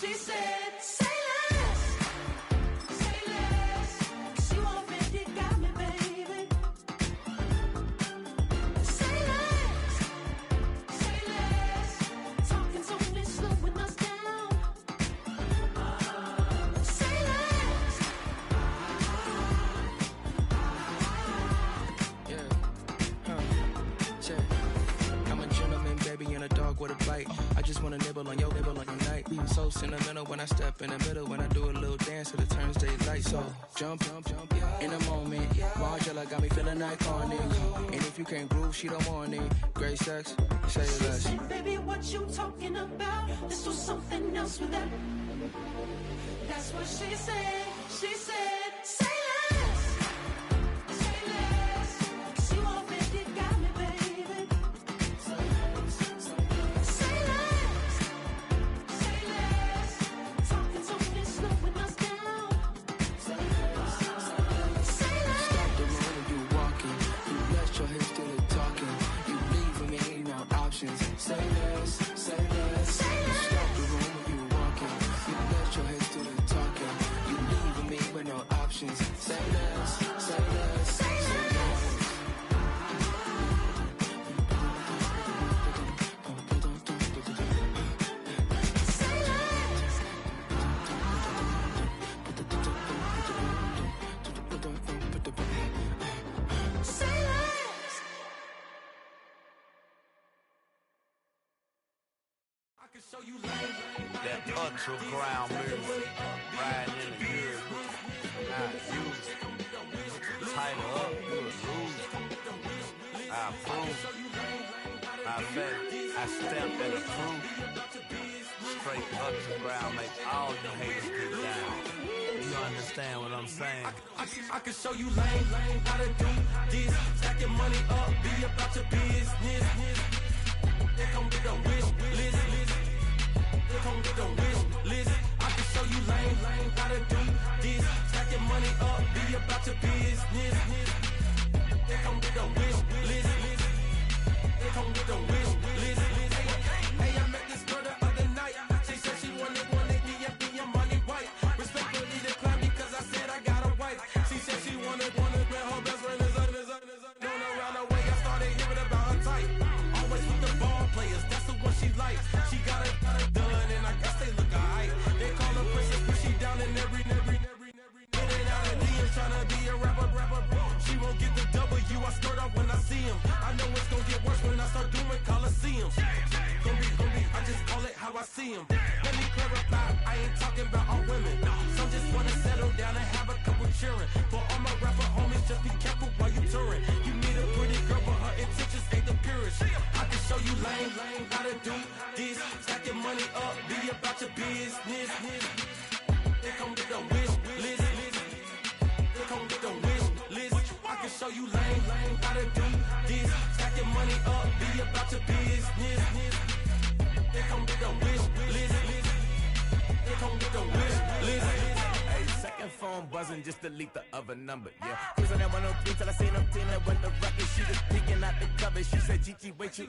She said, say less, say less. 'Cause you already got me, baby. Say less, say less. Talking's only slowing us down. Say less. I'm a gentleman, baby, and a dog with a bite. I just wanna nibble on your night. So sentimental when I step in the middle. When I do a little dance till it turns daylight. So jump, in a moment. Margella got me feeling iconic. And if you can't groove, she don't want it. Great sex, say less. She said, baby, what you talking about? This was something else with that. That's what she said. She said, say less, say less. 'Cause you already got me, baby. Say less, say less. Talking's only slowing us down. Say less. Stop the room when you walking. You let your hips do the talking. You leaving me no options. Say less, say less. Stop the room when you walking. You let your hips do the talking. You leaving me with no options. Say less, say less, say less. That underground music, riding in the good, not used. Tighten up, you'll lose. I approve. I bet I stamped and approved. Straight underground, make all you haters get down. You understand what I'm saying? I can show you lame, how to do this. Stack your money up, be about your business. They come with a wish list. They come with a wish list. I can show you lame, how to do this. Stack your money up, be about your business. They come with a wish list. They come with a wish list. Hey, I met this girl the other night. She said she wanted me and be your money white. Respectfully declined because I said I got a wife. She said she wanted when her best friend is known around the way. I started hearing about her type. Always with the ball players, that's the one she likes. She got it done, and I guess they look alright. They call her princess, but she down in every. In and out of DMs, tryna be a rapper. She won't get the W, I skirt off when I see him. I know it's gonna get worse when I start doing Coliseums. Gonna be, I just call it how I see him. Let me clarify, I ain't talking about all women. Some just wanna settle down and have a couple cheering. For all my rapper homies, just be careful while you touring. You meet a pretty girl, but her intentions ain't the purest. I can show you lame, how to do this. Stack your money up, be about your business. They come with a wish list. They come with a wish list. I can show you lame, how to do this. Stack your money up, be about your business. They come with a wish list. They come with a wish list. Hey, second phone buzzing, just delete the other number, yeah. Cruising at 103 till I seen them team that went the record. She was peeking out the cover. She said, Gigi, wait, you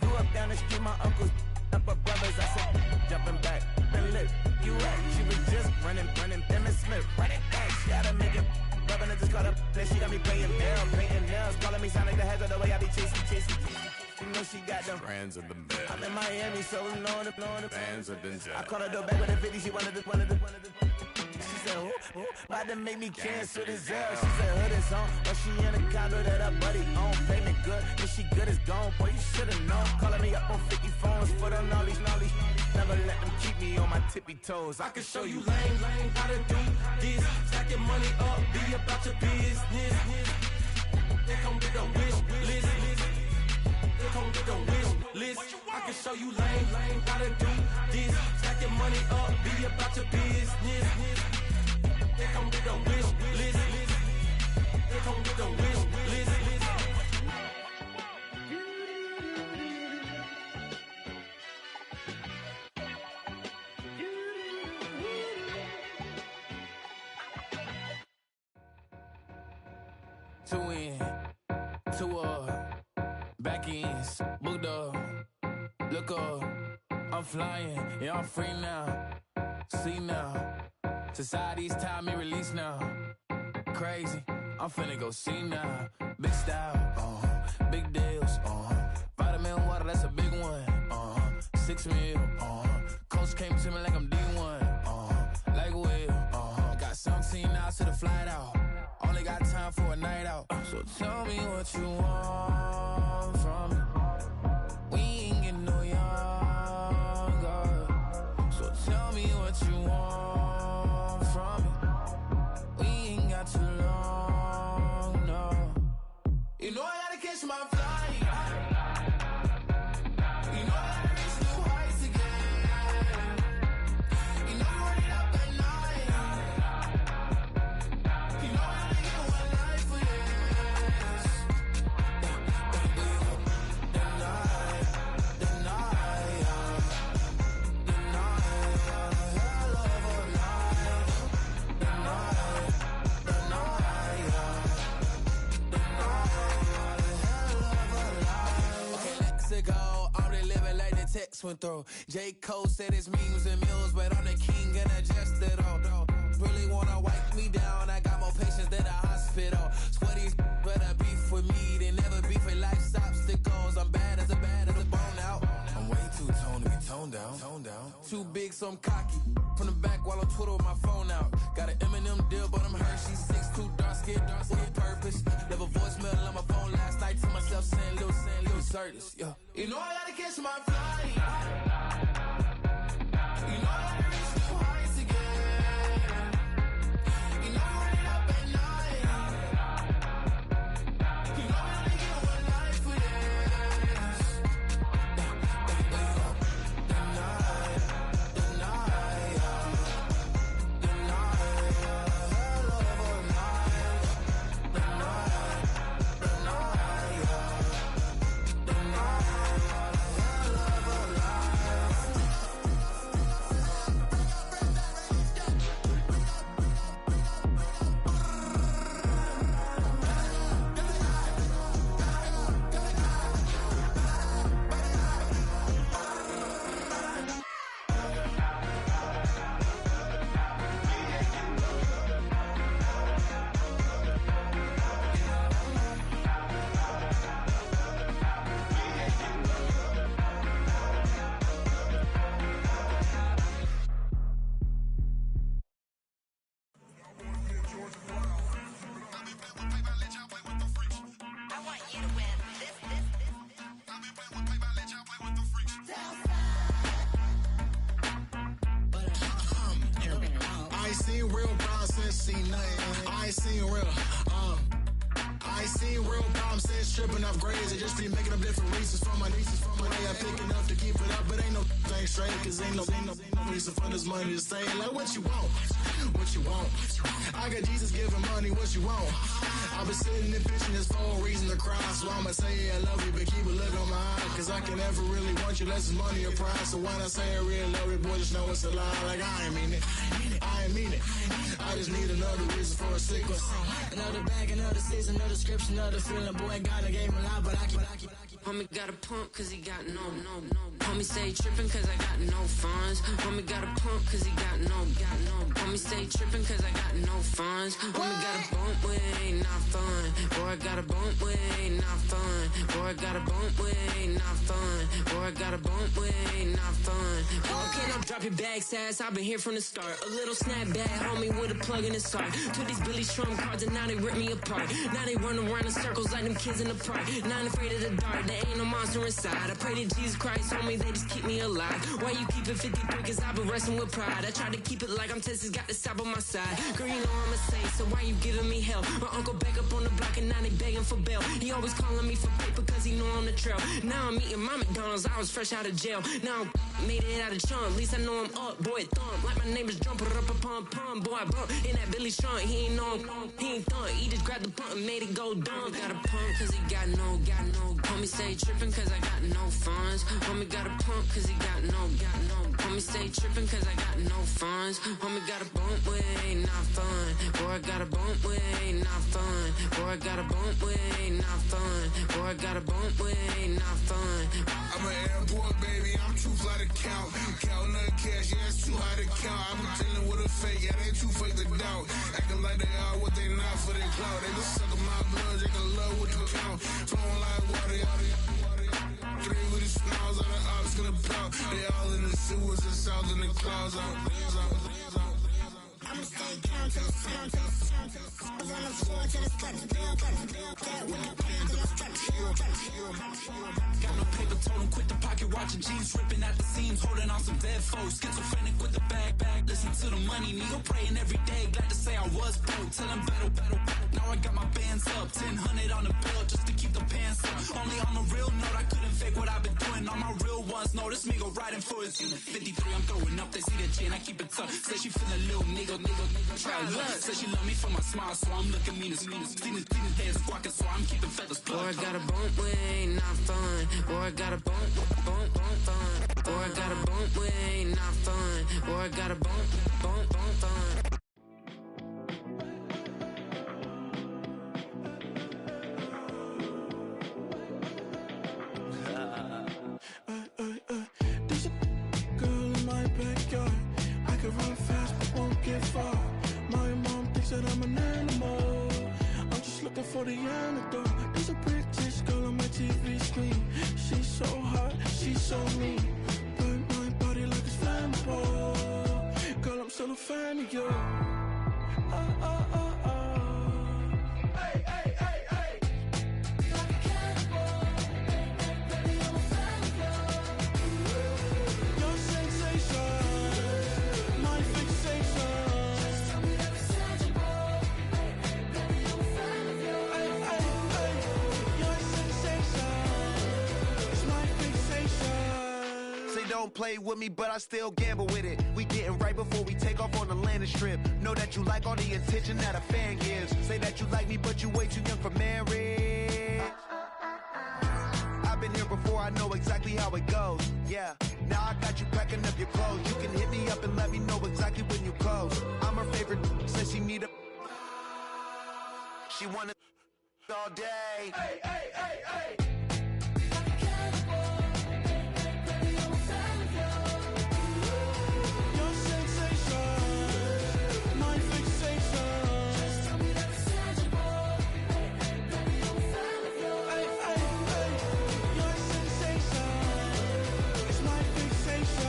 grew up down the street, my uncles up her brothers. I said, jumping back, been lit. You at? She was just running, Emmett Smith, running back. She had to make it. Rubbing it just caught up. Then she got me playing down, painting nails, calling me sound like the heads of the way I be chasing. You know she got them Brands of the mail. I'm in Miami, so we know the Fans of the I called her door back with a 50, she wanted the. She said, who? About to make me cancel this L. She said, hood is on, but she in a condo that her buddy own. Payment good, if she good is gone, boy, you should've known. Calling me up on 50 phones for the knowledge. Never let them keep me on my tippy toes. I can show you lame, how to do this. Stack your money up, be about your business. They come with a wish list. They come with a wish list. I can show you lame, how to do this. Stack your money up, be about your business. They come with a wish list. They come with a wish list. Two in, two back ends, booked up, look up, I'm flying, yeah, I'm free now. See now, society's time me release now. Crazy, I'm finna go see now. Big style, big deals, vitamin water, that's a big one. 6 mil, coach came to me like I'm D1, like Will. I got 17 hours to the flight out. Only got time for a night out. So tell me what you want from me. We ain't getting no younger. So tell me what you want from me. We ain't got too long, no. You know I gotta catch my flight. You know I gotta reach new heights again. You know I'm running up at night. You know I only get one life for this. The night, hell of a night. The night, okay, let's go. I'm really living like the text went through. J. Cole said it's memes and mills, but I'm the king and I just it all. Really wanna wipe me down. I got more patience than a hospital. Sweaty better beef with me than never beef with life's obstacles. I'm bad as a bone out. I'm way too toned to be toned down. Too big, so I'm cocky. From the back while I'm Twitter with my phone out. Got an Eminem deal, but I'm Hershey. 6'2", dark skin with purpose. Never voicemail on my phone last night to myself saying little Curtis, yeah. You know I gotta catch my flight. You know I gotta reach new heights again. You know I'm running up at night. You know I only get one life for this. The night, hell of a night. The night, I ain't seen real problems since seen nothing. I ain't seen real, I ain't seen real problems since tripping off grades. I just be making up different reasons for my nieces. From my day I pick enough to keep it up, but ain't no thing straight. Cause ain't no reason for this money to stay. Like what you want, what you want. I got Jesus giving money, what you want. I've been sitting and pitching this for a reason to cry. So I'ma say I love you, but keep a look on my eye. Cause I can never really want you unless it's money or prize. So when I say I really love you, boy, just know it's a lie. Like I ain't mean it, I ain't mean it. I just need another reason for a sequence. Another bag, another season, another description, another feeling. Boy, God, I gave him a lot, but I keep. Homie got a pump cause he got no. Homie stay trippin' cause I got no funds. Homie got a pump cause he got no. Homie stay trippin' cause I got no funds. Homie got a bump with it ain't not fun. Boy, I got a bump with it ain't not fun. Boy, I got a bump with it ain't not fun. Boy, I got a bump with it ain't not fun. Boy, can I drop your bag, sass? I've been here from the start. A little snapback, homie, with a plug in his heart. Took these Billy Trump cards and now they rip me apart. Now they run around in circles like them kids in the park. Not afraid of the dark, there ain't no monster inside. I pray to Jesus Christ, homie, they just keep me alive. Why you keep it 53? Cause I've been wrestling with pride. I try to keep it like I'm Texas, got the stop on my side. Girl, you know I'm a saint, so why you giving me hell? My uncle back up on the block and now they begging for bail. He always calling me for paper cause he know I'm the trail. Now I'm eating my McDonald's, I was fresh out of jail. Now I made it out of chunk, at least I know I'm up. Boy, thump, like my name is Jumper up a pump. Boy, I bump in that Billy Strong, he ain't know he ain't thump. He just grabbed the pump and made it go dumb. Got a pump cause he got no. Homie stay trippin' cause I got no funds. Homie got a pump cause he got no. Homie stay tripping cause I got no funds. Homie got a bump with ain't not fun. Boy, I got a bump with ain't not fun. Boy, I got a bump with ain't not fun. Boy, I got a bump with ain't not fun. I'm an airport baby, I'm too fly to count. Counting the cash, yeah, it's too high to count. I'm dealing with a fake, yeah, they too fake to doubt. Acting like they are what they not for their clout. They just sucking my blood, they can love what you count. Flowing like water, three with the smiles on the ops gonna pout. They all in the sewers and south in the clouds. I'ma stay down to the sound, to the sound, to the sound. On the floor to the steps, build that with the plans on the steps. Got no paper, told him quit the pocket watching jeans, ripping at the seams, holding on some dead foes. Schizophrenic with the bag. Listen to the money, nigga praying every day. Glad to say I was broke, tell him battle. Now I got my bands up, 1000 on the bill just to keep the pants up. Only on the real note, I couldn't fake what I've been doing. All my real ones know this nigga riding for his unit. 53, I'm throwing up, they see the chain, I keep it tough. Say she feeling little nigga, try to look. Say she love me for my smile, so I'm looking mean as Seen his hands squawking, so I'm keeping feathers plucked. Boy, I got a bump with ain't not fun. Boy, I got a bump fun. Boy, I got a bump with ain't not fun. Boy, I got a bump fun. There's a girl in my backyard. I can run fast but won't get far. My mom thinks that I'm an animal. I'm just looking for the antidote. There's a British girl on my TV screen. She's so hot, she's so mean. Burn my body like it's flammable. Girl, I'm still a fan of you. Hey, hey, hey, hey. Like a cannibal. Baby, I'm a fan of you. Your sensation, my fixation. Just tell me that it's tangible. Hey, hey, baby, I'm a fan of you. Hey, hey, hey. Your sensation is my fixation. Say don't play with me, but I still gamble with it. We getting right before we take off on the landing strip. Know that you like all the attention that a fan gives. Say that you like me, but you way too young for marriage. I've been here before, I know exactly how it goes. Yeah, now I got you packing up your clothes. You can hit me up and let me know exactly when you close. I'm her favorite, says she need a... She wanna all day. Hey, hey, hey, hey. Your sensation, my fixation. Just tell me that it's tangible. Hey, hey, baby, I'm a fan of you. Hey, hey, hey. Your sensation is my fixation.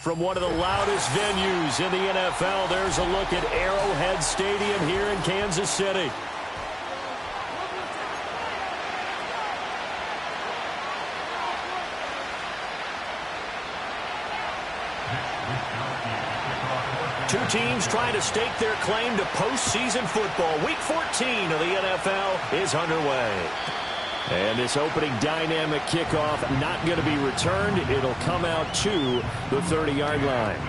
From one of the loudest venues in the NFL, there's a look at Arrowhead Stadium here in Kansas City. Two teams trying to stake their claim to postseason football. Week 14 of the NFL is underway. And this opening dynamic kickoff not going to be returned. It'll come out to the 30-yard line.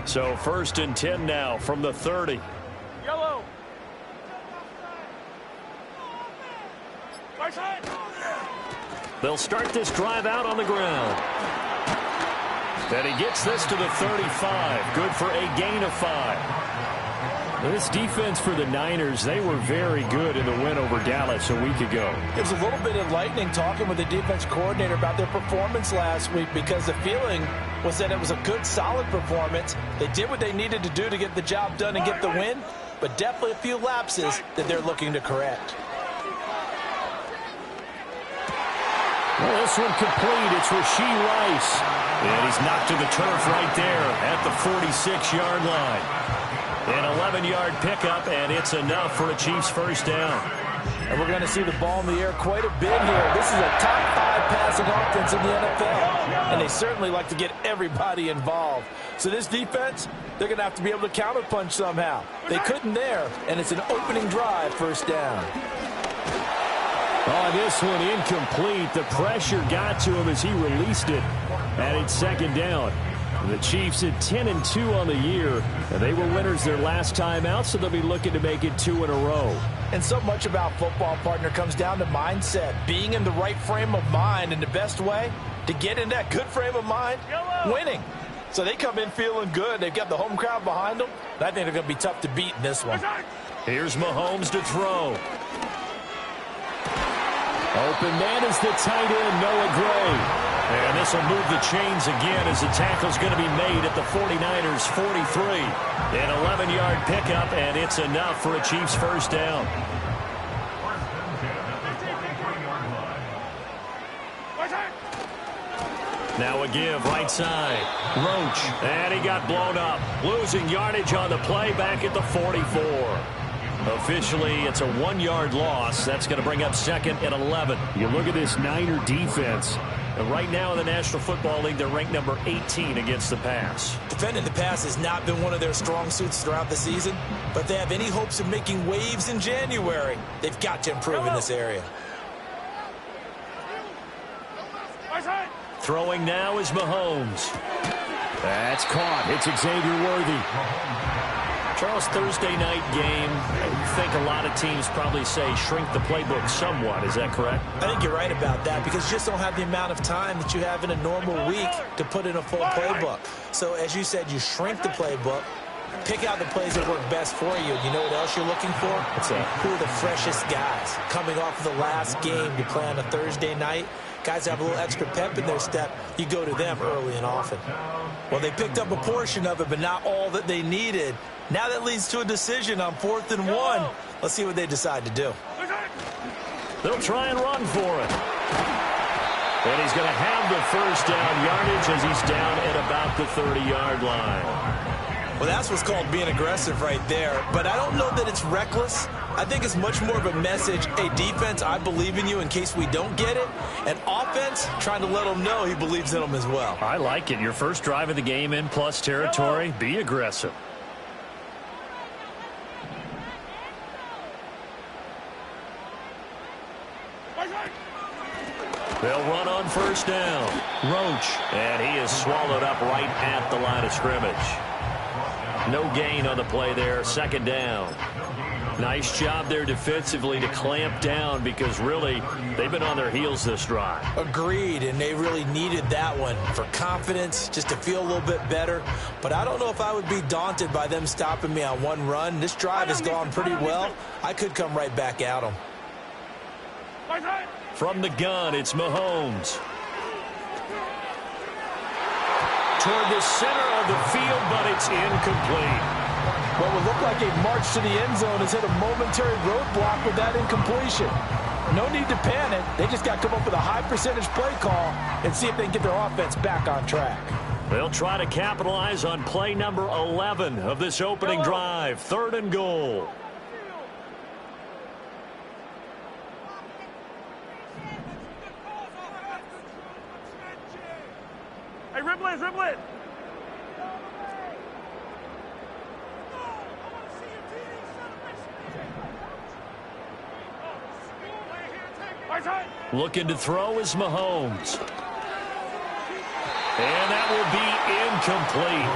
So 1st and 10 now from the 30. Yellow. Right side. They'll start this drive out on the ground. And he gets this to the 35. Good for a gain of 5. This defense for the Niners, they were very good in the win over Dallas a week ago. It was a little bit enlightening talking with the defense coordinator about their performance last week, because the feeling was that it was a good, solid performance. They did what they needed to do to get the job done and get the win, but definitely a few lapses that they're looking to correct. Well, this one complete. It's Rashee Rice. And he's knocked to the turf right there at the 46-yard line. An 11-yard pickup, and it's enough for a Chiefs first down. And we're going to see the ball in the air quite a bit here. This is a top 5 passing offense in the NFL, and they certainly like to get everybody involved. So this defense, they're going to have to be able to counterpunch somehow. They couldn't there, and it's an opening drive, first down. Oh, this one incomplete. The pressure got to him as he released it. And it's second down. The Chiefs at 10-2 on the year. And they were winners their last time out, so they'll be looking to make it 2 in a row. And so much about football, partner, comes down to mindset. Being in the right frame of mind, and the best way to get in that good frame of mind, winning. So they come in feeling good. They've got the home crowd behind them. I think they're going to be tough to beat in this one. Here's Mahomes to throw. Open man is the tight end, Noah Gray. And this will move the chains again as the tackle's going to be made at the 49ers' 43. An 11-yard pickup, and it's enough for a Chiefs first down. Now a give, right side. Roach, and he got blown up. Losing yardage on the play back at the 44. Officially, it's a 1-yard loss. That's going to bring up second and 11. You look at this Niner defense. And right now in the National Football League, they're ranked number 18 against the pass. Defending the pass has not been one of their strong suits throughout the season. But if they have any hopes of making waves in January, they've got to improve in this area. Throwing now is Mahomes. That's caught. It's Xavier Worthy. Charles, Thursday night game, I think a lot of teams probably say shrink the playbook somewhat. Is that correct? I think you're right about that, because you just don't have the amount of time that you have in a normal week to put in a full playbook. So as you said, you shrink the playbook, pick out the plays that work best for you. You know what else you're looking for? What's that? Who are the freshest guys coming off of the last game you play on a Thursday night? Guys have a little extra pep in their step. You go to them early and often. Well, they picked up a portion of it, but not all that they needed. Now that leads to a decision on 4th and 1. Let's see what they decide to do. They'll try and run for it. And he's going to have the first down yardage as he's down at about the 30-yard line. Well, that's what's called being aggressive right there. But I don't know that it's reckless. I think it's much more of a message. Hey, defense, I believe in you in case we don't get it. And offense, trying to let them know he believes in them as well. I like it. Your first drive of the game in plus territory. Be aggressive. They'll run on first down. Roach. And he is swallowed up right at the line of scrimmage. No gain on the play there. Second down. Nice job there defensively to clamp down, because really they've been on their heels this drive. Agreed, and they really needed that one for confidence, just to feel a little bit better. But I don't know if I would be daunted by them stopping me on one run. This drive has gone pretty well. I could come right back at them. From the gun, it's Mahomes. Toward the center of the field, but it's incomplete. What would look like a march to the end zone has hit a momentary roadblock with that incompletion. No need to panic. They just got to come up with a high percentage play call and see if they can get their offense back on track. They'll try to capitalize on play number 11 of this opening drive. 3rd and goal. Hey, Riblett, Riblett. Looking to throw is Mahomes. And that will be incomplete.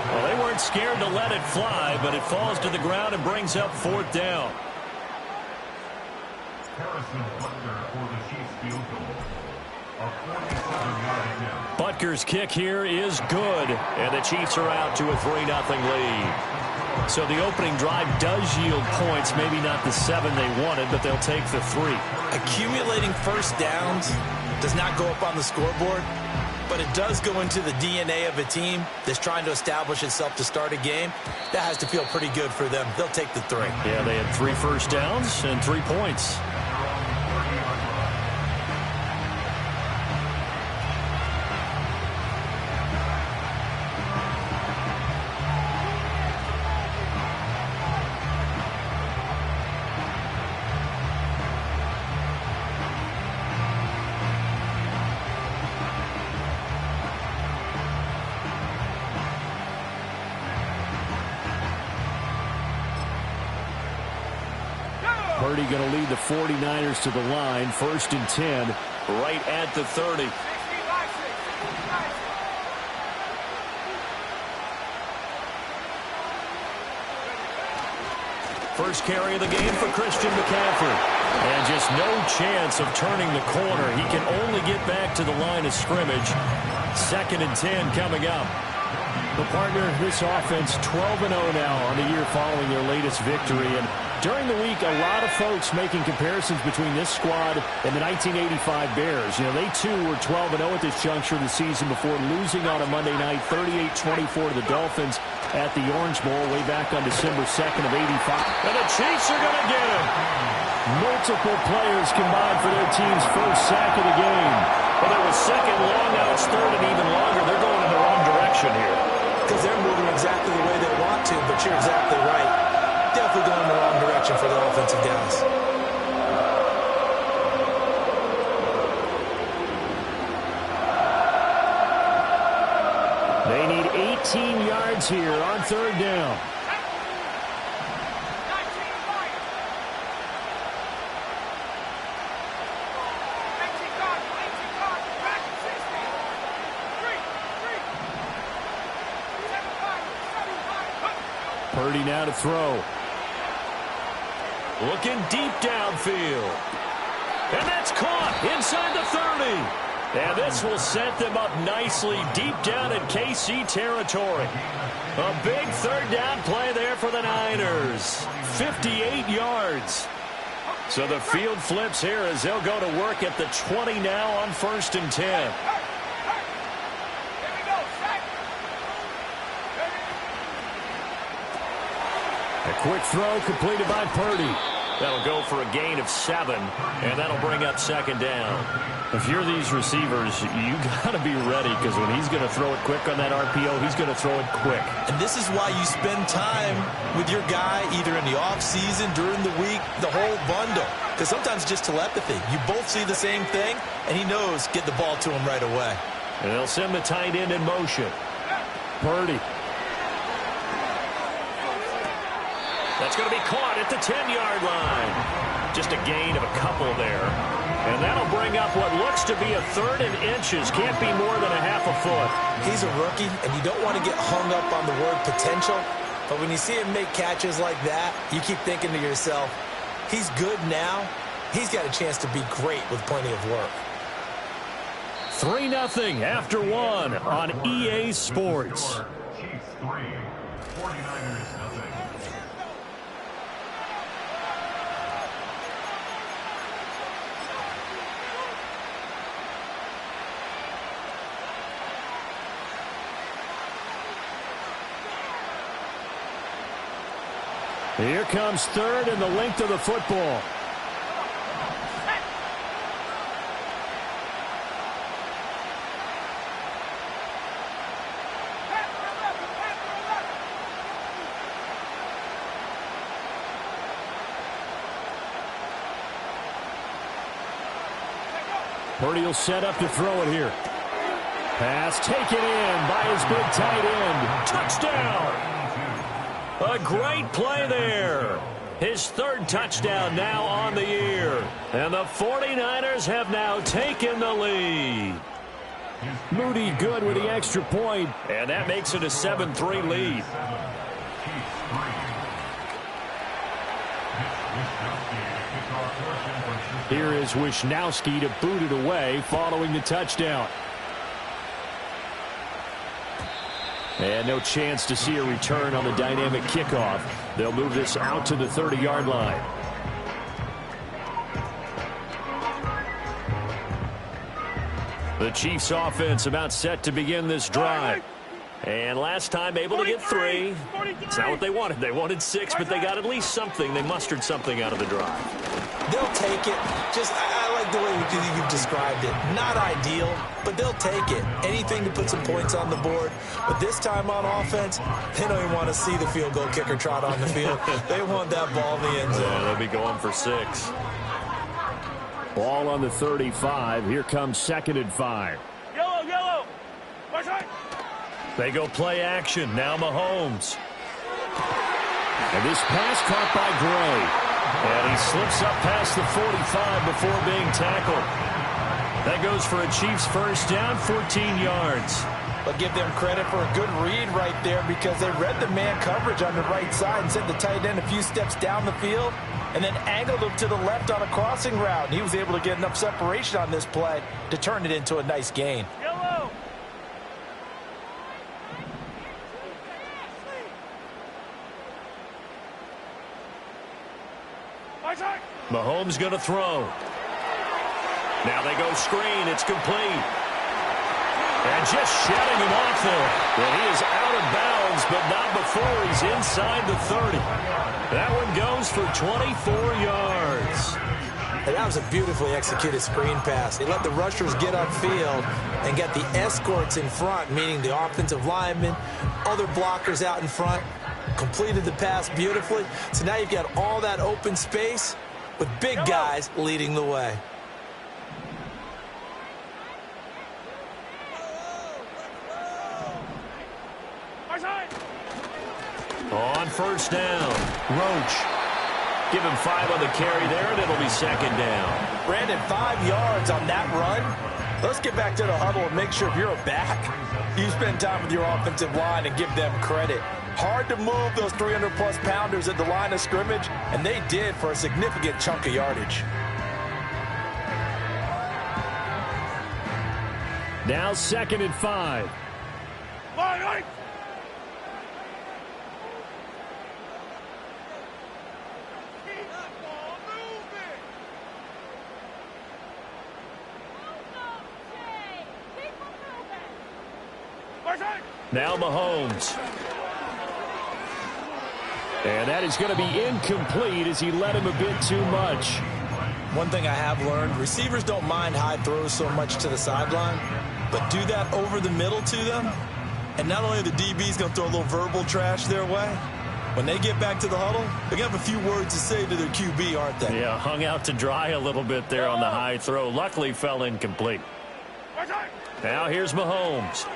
Well, they weren't scared to let it fly, but it falls to the ground and brings up 4th down. Butker's kick here is good, and the Chiefs are out to a 3-0 lead. So the opening drive does yield points, maybe not the 7 they wanted, but they'll take the 3. Accumulating first downs does not go up on the scoreboard, but it does go into the DNA of a team that's trying to establish itself to start a game. That has to feel pretty good for them. They'll take the 3. Yeah, they had 3 first downs and 3 points. Purdy going to lead the 49ers to the line. 1st and 10, right at the 30. First carry of the game for Christian McCaffrey. And just no chance of turning the corner. He can only get back to the line of scrimmage. 2nd and 10 coming up. The partner, this offense 12-0 now on the year following their latest victory. And during the week, a lot of folks making comparisons between this squad and the 1985 Bears. You know, they too were 12-0 at this juncture of the season before losing on a Monday night 38-24 to the Dolphins at the Orange Bowl way back on December 2nd of 85. And the Chiefs are going to get him. Multiple players combined for their team's first sack of the game. Well, it was second long, now it's third and even longer. They're going in the wrong direction here. Because they're moving exactly the way they want to, but you're exactly right. Definitely going in the wrong direction for the offensive guys. They need 18 yards here on 3rd down. Purdy now to throw. Looking deep downfield. And that's caught inside the 30. And this will set them up nicely deep down in KC territory. A big 3rd down play there for the Niners. 58 yards. So the field flips here as they'll go to work at the 20 now on 1st and 10. A quick throw completed by Purdy. That'll go for a gain of 7, and that'll bring up 2nd down. If you're these receivers, you got to be ready, because when he's going to throw it quick on that RPO, he's going to throw it quick. And this is why you spend time with your guy either in the offseason, during the week, the whole bundle. Because sometimes just telepathy. You both see the same thing, and he knows get the ball to him right away. And they'll send the tight end in motion. Purdy. That's going to be caught at the 10-yard line. Just a gain of a couple there. And that'll bring up what looks to be a 3rd and inches. Can't be more than a half a foot. He's a rookie, and you don't want to get hung up on the word potential. But when you see him make catches like that, you keep thinking to yourself, he's good now. He's got a chance to be great with plenty of work. 3-0 after 1 on EA Sports. Chiefs 3, 49ers 0. Here comes 3rd and the length of the football. Purdy will set up to throw it here. Pass taken in by his big tight end. Touchdown! A great play there. His 3rd touchdown now on the year. And the 49ers have now taken the lead. Moody good with the extra point, and that makes it a 7-3 lead. Chiefs 3. Here is Wisnowski to boot it away following the touchdown. And no chance to see a return on the dynamic kickoff. They'll move this out to the 30-yard line. The Chiefs offense about set to begin this drive. And last time able to get 3. It's not what they wanted. They wanted 6, but they got at least something. They mustered something out of the drive. They'll take it. I like the way you've described it. Not ideal, but they'll take it. Anything to put some points on the board. But this time on offense, they don't even want to see the field goal kicker trot on the field. They want that ball in the end zone. Yeah, they'll be going for 6. Ball on the 35. Here comes 2nd and 5. Yellow. Watch out. They go play action. Now Mahomes. And this pass caught by Gray. And he slips up past the 45 before being tackled. That goes for a Chiefs first down, 14 yards. But give them credit for a good read right there because they read the man coverage on the right side and sent the tight end a few steps down the field and then angled him to the left on a crossing route. And he was able to get enough separation on this play to turn it into a nice gain. Yellow. Mahomes going to throw. Now they go screen. It's complete. And just shedding him off there. And he is out of bounds, but not before he's inside the 30. That one goes for 24 yards. And that was a beautifully executed screen pass. They let the rushers get upfield and get the escorts in front, meaning the offensive linemen, other blockers out in front, completed the pass beautifully. So now you've got all that open space with big guys leading the way. On first down, Roach. Give him 5 on the carry there, and it'll be 2nd down. Brandon, 5 yards on that run. Let's get back to the huddle and make sure if you're a back, you spend time with your offensive line and give them credit. Hard to move those 300-plus pounders at the line of scrimmage, and they did for a significant chunk of yardage. Now 2nd and 5. Now Mahomes. And that is going to be incomplete as he led him a bit too much. One thing I have learned, receivers don't mind high throws so much to the sideline, but do that over the middle to them, and not only are the DBs going to throw a little verbal trash their way, when they get back to the huddle, they're going to have a few words to say to their QB, aren't they? Yeah, hung out to dry a little bit there on the high throw. Luckily fell incomplete. Now here's Mahomes.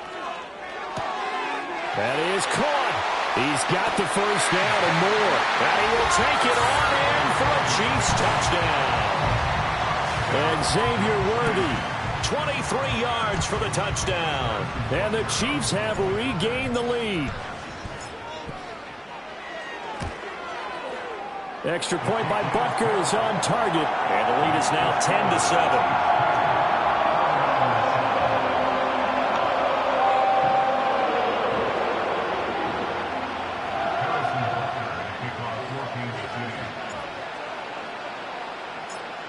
That is caught. He's got the first down and more. And he will take it on in for a Chiefs touchdown. And Xavier Worthy, 23 yards for the touchdown. And the Chiefs have regained the lead. Extra point by Butker is on target. And the lead is now 10-7.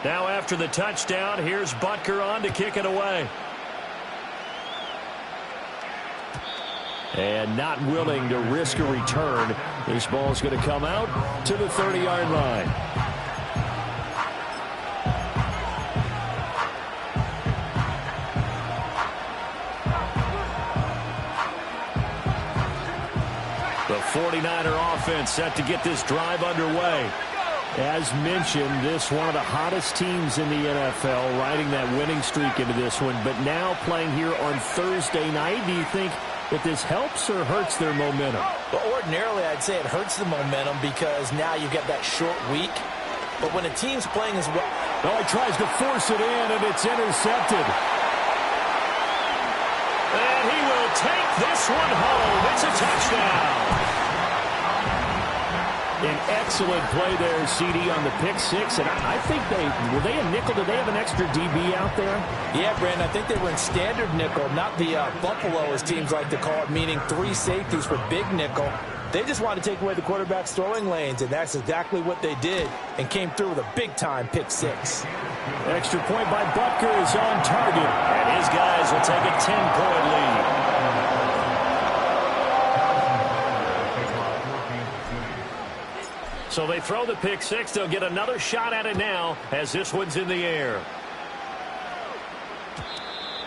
Now after the touchdown, here's Butker on to kick it away. And not willing to risk a return. This ball's going to come out to the 30-yard line. The 49er offense set to get this drive underway. As mentioned, this one of the hottest teams in the NFL, riding that winning streak into this one, but now playing here on Thursday night. Do you think that this helps or hurts their momentum? Well, ordinarily, I'd say it hurts the momentum because now you get that short week. But when a team's playing as well... Oh, he tries to force it in, and it's intercepted. And he will take this one home. It's a touchdown. An excellent play there, CD, on the pick six. And I think were they a nickel? Did they have an extra DB out there? Yeah, Brandon, I think they were in standard nickel, not the Buffalo, as teams like to call it, meaning 3 safeties for big nickel. They just wanted to take away the quarterback's throwing lanes, and that's exactly what they did, and came through with a big-time pick six. Extra point by Butker is on target, and his guys will take a 10-point lead. So they throw the pick six. They'll get another shot at it now as this one's in the air.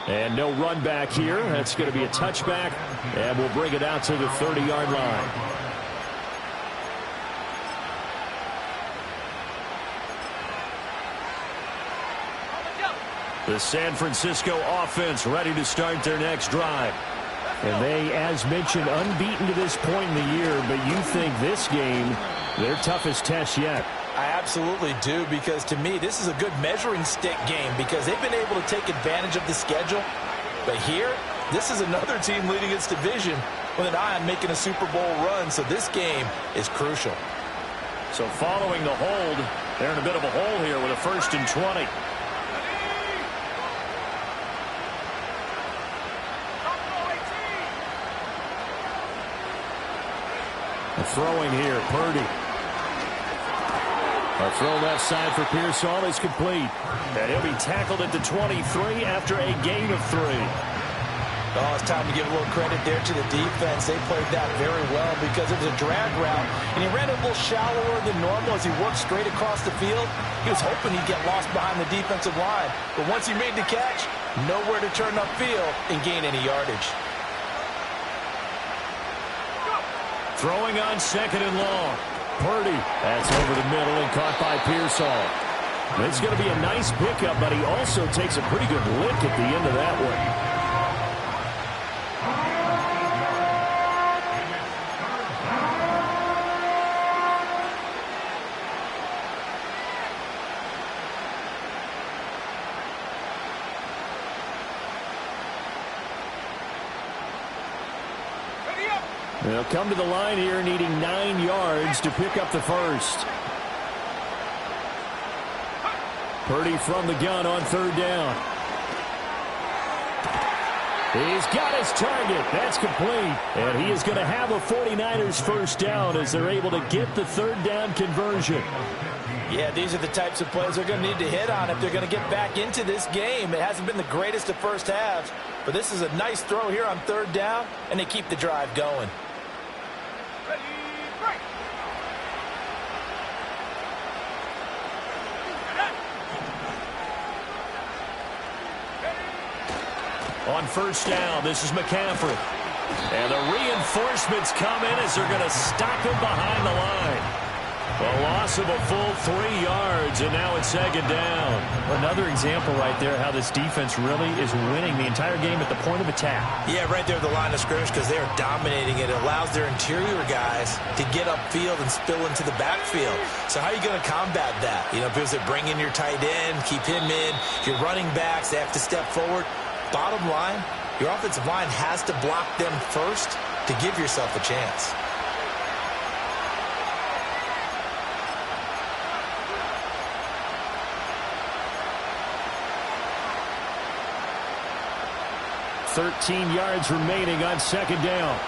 And no run back here. That's going to be a touchback, and we'll bring it out to the 30-yard line. The San Francisco offense ready to start their next drive. And they, as mentioned, unbeaten to this point in the year, but you think this game their toughest test yet? I absolutely do, because to me this is a good measuring stick game because they've been able to take advantage of the schedule. But here, this is another team leading its division with an eye on making a Super Bowl run, so this game is crucial. So following the hold, they're in a bit of a hole here with a 1st and 20. Throwing here, Purdy. A throw left side for Pearsall is complete. And he'll be tackled at the 23 after a gain of 3. Oh, it's time to give a little credit there to the defense. They played that very well because it was a drag route, and he ran a little shallower than normal as he worked straight across the field. He was hoping he'd get lost behind the defensive line, but once he made the catch, nowhere to turn upfield and gain any yardage. Throwing on 2nd and long. Purdy. That's over the middle and caught by Pearsall. It's going to be a nice pickup, but he also takes a pretty good lick at the end of that one. They'll come to the line here needing 9 yards to pick up the first. Purdy from the gun on 3rd down. He's got his target. That's complete. And he is going to have a 49ers first down as they're able to get the 3rd down conversion. Yeah, these are the types of plays they're going to need to hit on if they're going to get back into this game. It hasn't been the greatest of first halves, but this is a nice throw here on 3rd down, and they keep the drive going. On 1st down, this is McCaffrey. And the reinforcements come in as they're going to stop him behind the line. A loss of a full 3 yards, and now it's 2nd down. Another example right there how this defense really is winning the entire game at the point of attack. Yeah, right there at the line of scrimmage because they are dominating it. It allows their interior guys to get upfield and spill into the backfield. So how are you going to combat that? You know, because they bring in your tight end, keep him in. Your running backs, they have to step forward. Bottom line, your offensive line has to block them first to give yourself a chance. $13 yards remaining on 2nd down.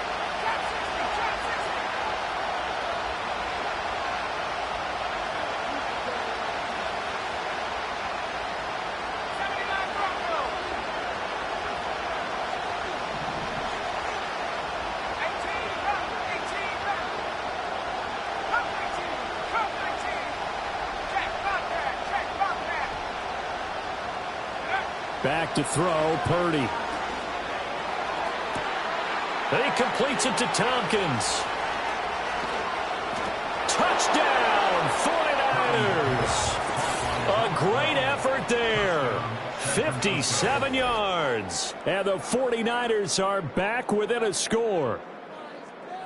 Back to throw, Purdy. He completes it to Tompkins. Touchdown, 49ers. A great effort there. 57 yards. And the 49ers are back within a score.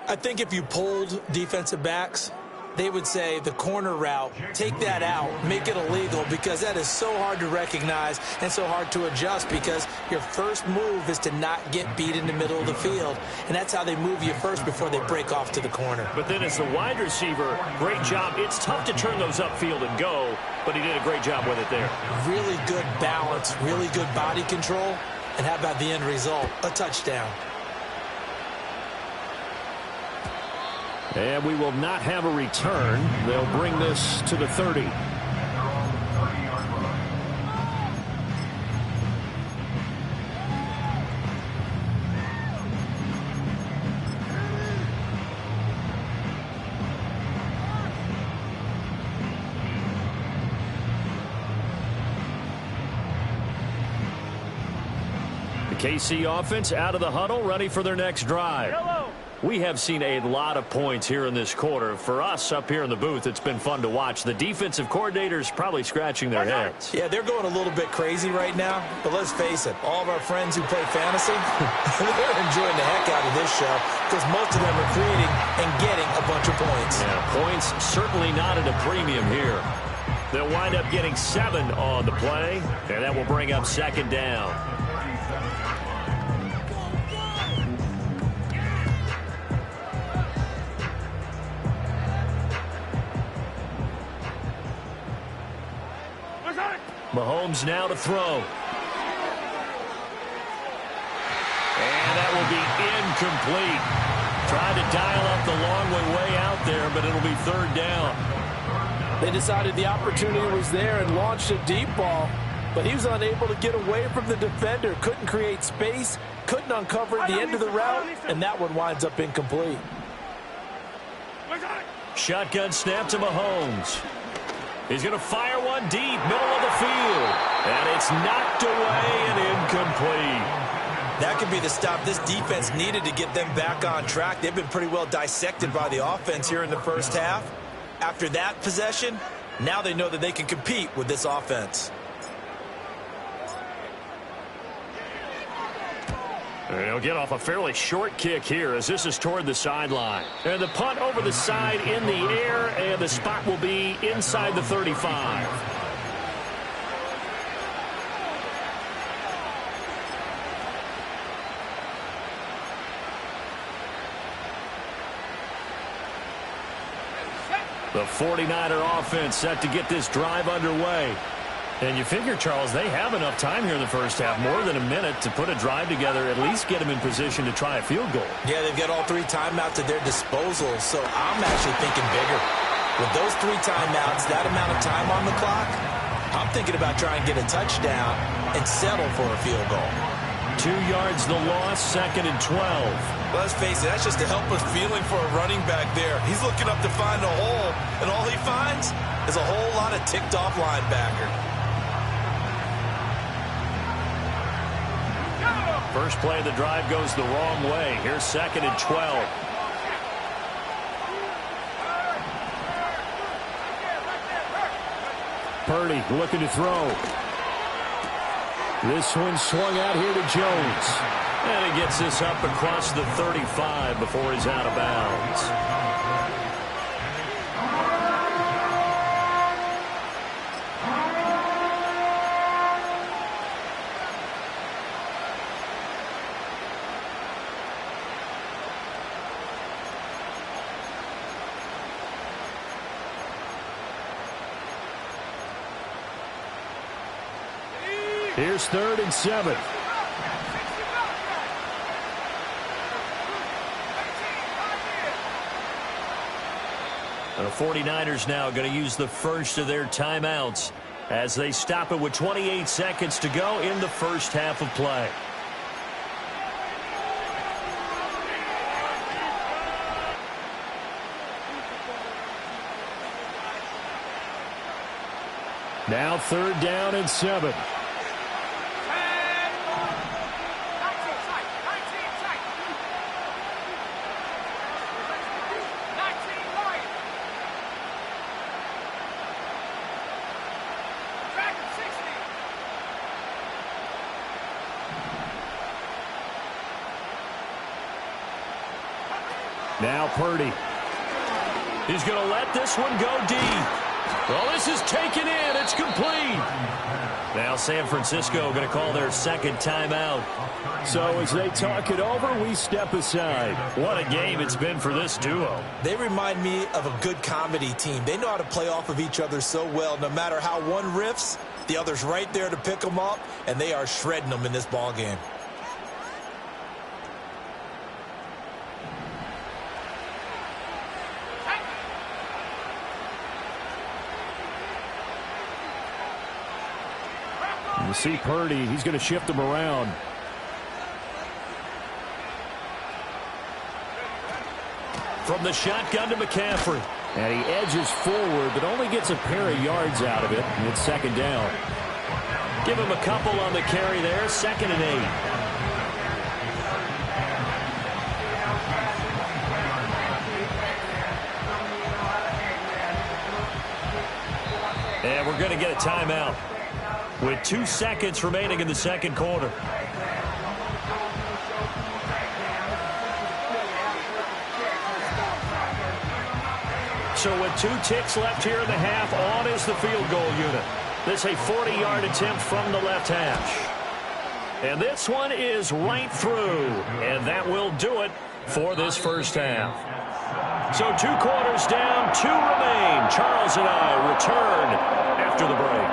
I think if you polled defensive backs, they would say the corner route, take that out, make it illegal, because that is so hard to recognize and so hard to adjust, because your first move is to not get beat in the middle of the field, and that's how they move you first before they break off to the corner. But then as the wide receiver, great job. It's tough to turn those upfield and go, but he did a great job with it there. Really good balance, really good body control, and how about the end result? A touchdown. And we will not have a return. They'll bring this to the 30. The KC offense out of the huddle, ready for their next drive. We have seen a lot of points here in this quarter. For us up here in the booth, it's been fun to watch. The defensive coordinators probably scratching their heads. Yeah, they're going a little bit crazy right now, but let's face it, all of our friends who play fantasy, they're enjoying the heck out of this show, because most of them are creating and getting a bunch of points. Yeah, points certainly not at a premium here. They'll wind up getting 7 on the play, and that will bring up second down. Mahomes now to throw. And that will be incomplete. Tried to dial up the long way out there, but it'll be third down. They decided the opportunity was there and launched a deep ball, but he was unable to get away from the defender. Couldn't create space, couldn't uncover the end of the route, and that one winds up incomplete. Shotgun snap to Mahomes. He's going to fire one deep, middle of the field. And it's knocked away and incomplete. That could be the stop this defense needed to get them back on track. They've been pretty well dissected by the offense here in the first half. After that possession, now they know that they can compete with this offense. And he'll get off a fairly short kick here as this is toward the sideline. And the punt over the side in the air, and the spot will be inside the 35. The 49er offense set to get this drive underway. And you figure, Charles, they have enough time here in the first half, more than a minute, to put a drive together, at least get them in position to try a field goal. Yeah, they've got all 3 timeouts at their disposal, so I'm actually thinking bigger. With those 3 timeouts, that amount of time on the clock, I'm thinking about trying to get a touchdown and settle for a field goal. 2 yards the loss, 2nd and 12. Let's face it, that's just a helpless feeling for a running back there. He's looking up to find a hole, and all he finds is a whole lot of ticked-off linebacker. First play of the drive goes the wrong way. Here's 2nd and 12. Purdy looking to throw. This one swung out here to Jones. And he gets this up across the 35 before he's out of bounds. Here's 3rd and 7. The 49ers now going to use the first of their timeouts as they stop it with 28 seconds to go in the first half of play. Now 3rd down and 7. Now Purdy. He's going to let this one go deep. Well, this is taken in. It's complete. Now San Francisco going to call their second timeout. So as they talk it over, we step aside. What a game it's been for this duo. They remind me of a good comedy team. They know how to play off of each other so well. No matter how one riffs, the other's right there to pick them up, and they are shredding them in this ball game. You see Purdy, he's going to shift him around. From the shotgun to McCaffrey. And he edges forward, but only gets a pair of yards out of it, and it's second down. Give him a couple on the carry there, 2nd and 8. And we're going to get a timeout with 2 seconds remaining in the second quarter. So with 2 ticks left here in the half, on is the field goal unit. This a 40-yard attempt from the left hash. And this one is right through. And that will do it for this first half. So 2 quarters down, 2 remain. Charles and I return after the break.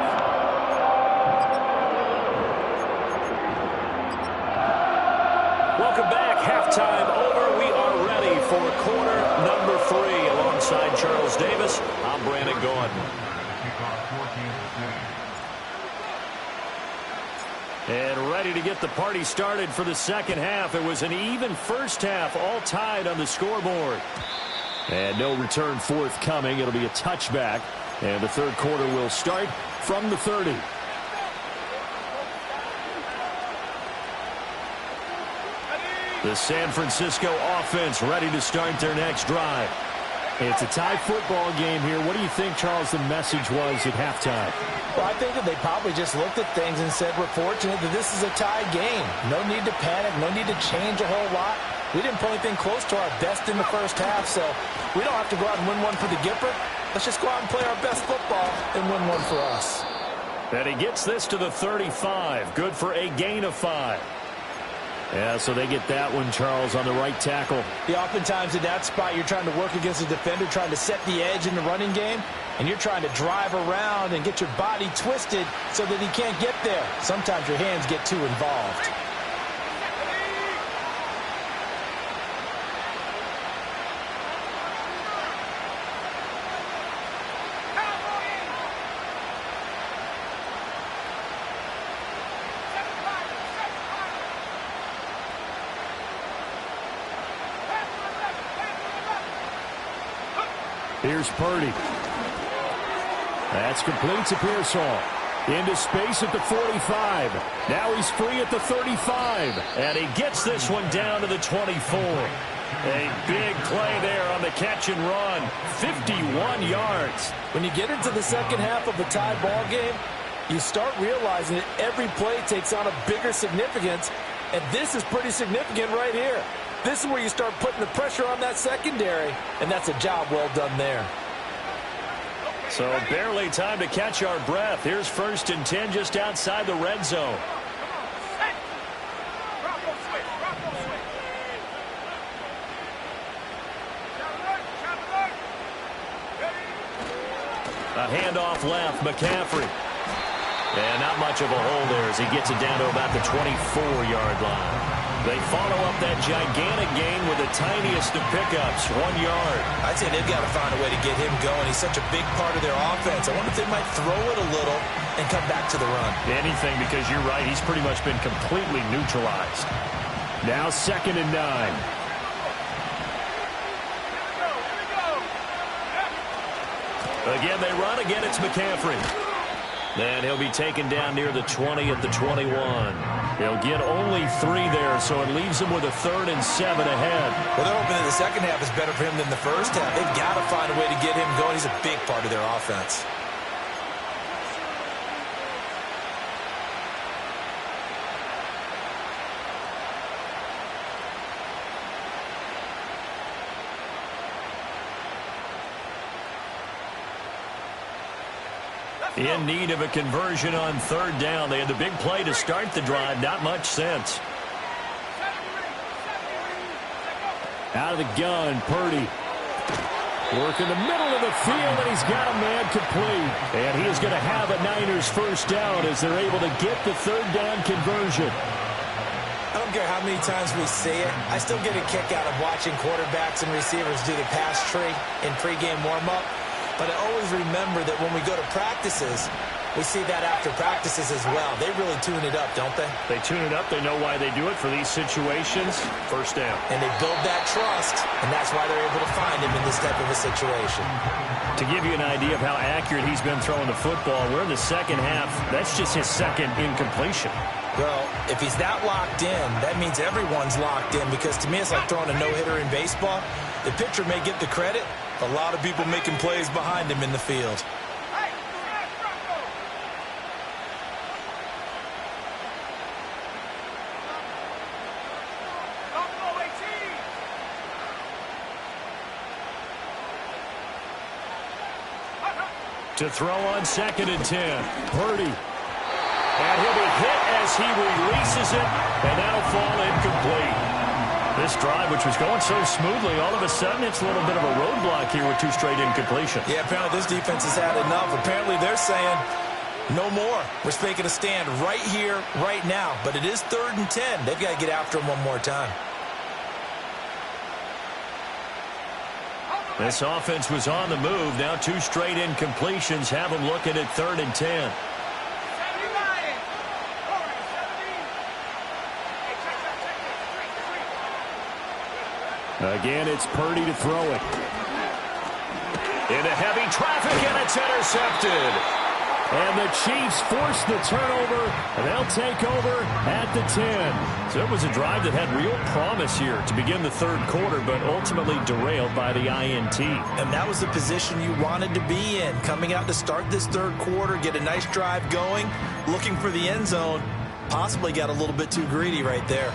Welcome back. Halftime over. We are ready for quarter number 3. Alongside Charles Davis, I'm Brandon Gordon. And ready to get the party started for the second half. It was an even first half, all tied on the scoreboard. And no return forthcoming. It'll be a touchback. And the third quarter will start from the 30. The San Francisco offense ready to start their next drive. It's a tie football game here. What do you think, Charles, the message was at halftime? Well, I think that they probably just looked at things and said, we're fortunate that this is a tie game. No need to panic. No need to change a whole lot. We didn't play anything close to our best in the first half, so we don't have to go out and win one for the Gipper. Let's just go out and play our best football and win one for us. And he gets this to the 35. Good for a gain of 5. Yeah, so they get that one, Charles, on the right tackle. Yeah, oftentimes in that spot, you're trying to work against a defender, trying to set the edge in the running game, and you're trying to drive around and get your body twisted so that he can't get there. Sometimes your hands get too involved. Here's Purdy. That's complete to Pearsall. Into space at the 45. Now he's free at the 35. And he gets this one down to the 24. A big play there on the catch and run. 51 yards. When you get into the second half of a tie ball game, you start realizing that every play takes on a bigger significance, and this is pretty significant right here. This is where you start putting the pressure on that secondary, and that's a job well done there. So barely time to catch our breath. Here's 1st and 10 just outside the red zone. A handoff left, McCaffrey. And not much of a hole there as he gets it down to about the 24-yard line. They follow up that gigantic gain with the tiniest of pickups, 1 yard. I'd say they've got to find a way to get him going. He's such a big part of their offense. I wonder if they might throw it a little and come back to the run. Anything, because you're right. He's pretty much been completely neutralized. Now 2nd and 9. Again, they run. Again, it's McCaffrey. Then he'll be taken down near the 20 at the 21. He'll get only 3 there, so it leaves him with a 3rd and 7 ahead. Well, they're hoping that the second half is better for him than the first half. They've got to find a way to get him going. He's a big part of their offense. In need of a conversion on third down. They had the big play to start the drive. Not much sense. Out of the gun, Purdy. Work in the middle of the field, and he's got a man complete. And he is going to have a Niners first down as they're able to get the third down conversion. I don't care how many times we see it. I still get a kick out of watching quarterbacks and receivers do the pass tree in pregame warm-up. But I always remember that when we go to practices, we see that after practices as well. They really tune it up, don't they? They tune it up. They know why they do it for these situations. First down. And they build that trust, and that's why they're able to find him in this type of a situation. To give you an idea of how accurate he's been throwing the football, we're in the second half. That's just his second incompletion. Well, if he's that locked in, that means everyone's locked in, because to me it's like throwing a no-hitter in baseball. The pitcher may get the credit, a lot of people making plays behind him in the field. To throw on 2nd and 10. Purdy. And he'll be hit as he releases it, and that'll fall incomplete. This drive, which was going so smoothly, all of a sudden it's a little bit of a roadblock here with 2 straight incompletions. Yeah, apparently this defense has had enough. Apparently they're saying no more. We're making a stand right here, right now. But it is 3rd and 10. They've got to get after him one more time. This offense was on the move. Now 2 straight incompletions have them looking at 3rd and 10. Again, it's Purdy to throw it. Into heavy traffic, and it's intercepted. And the Chiefs force the turnover, and they'll take over at the 10. So it was a drive that had real promise here to begin the 3rd quarter, but ultimately derailed by the INT. And that was the position you wanted to be in, coming out to start this 3rd quarter, get a nice drive going, looking for the end zone. Possibly got a little bit too greedy right there.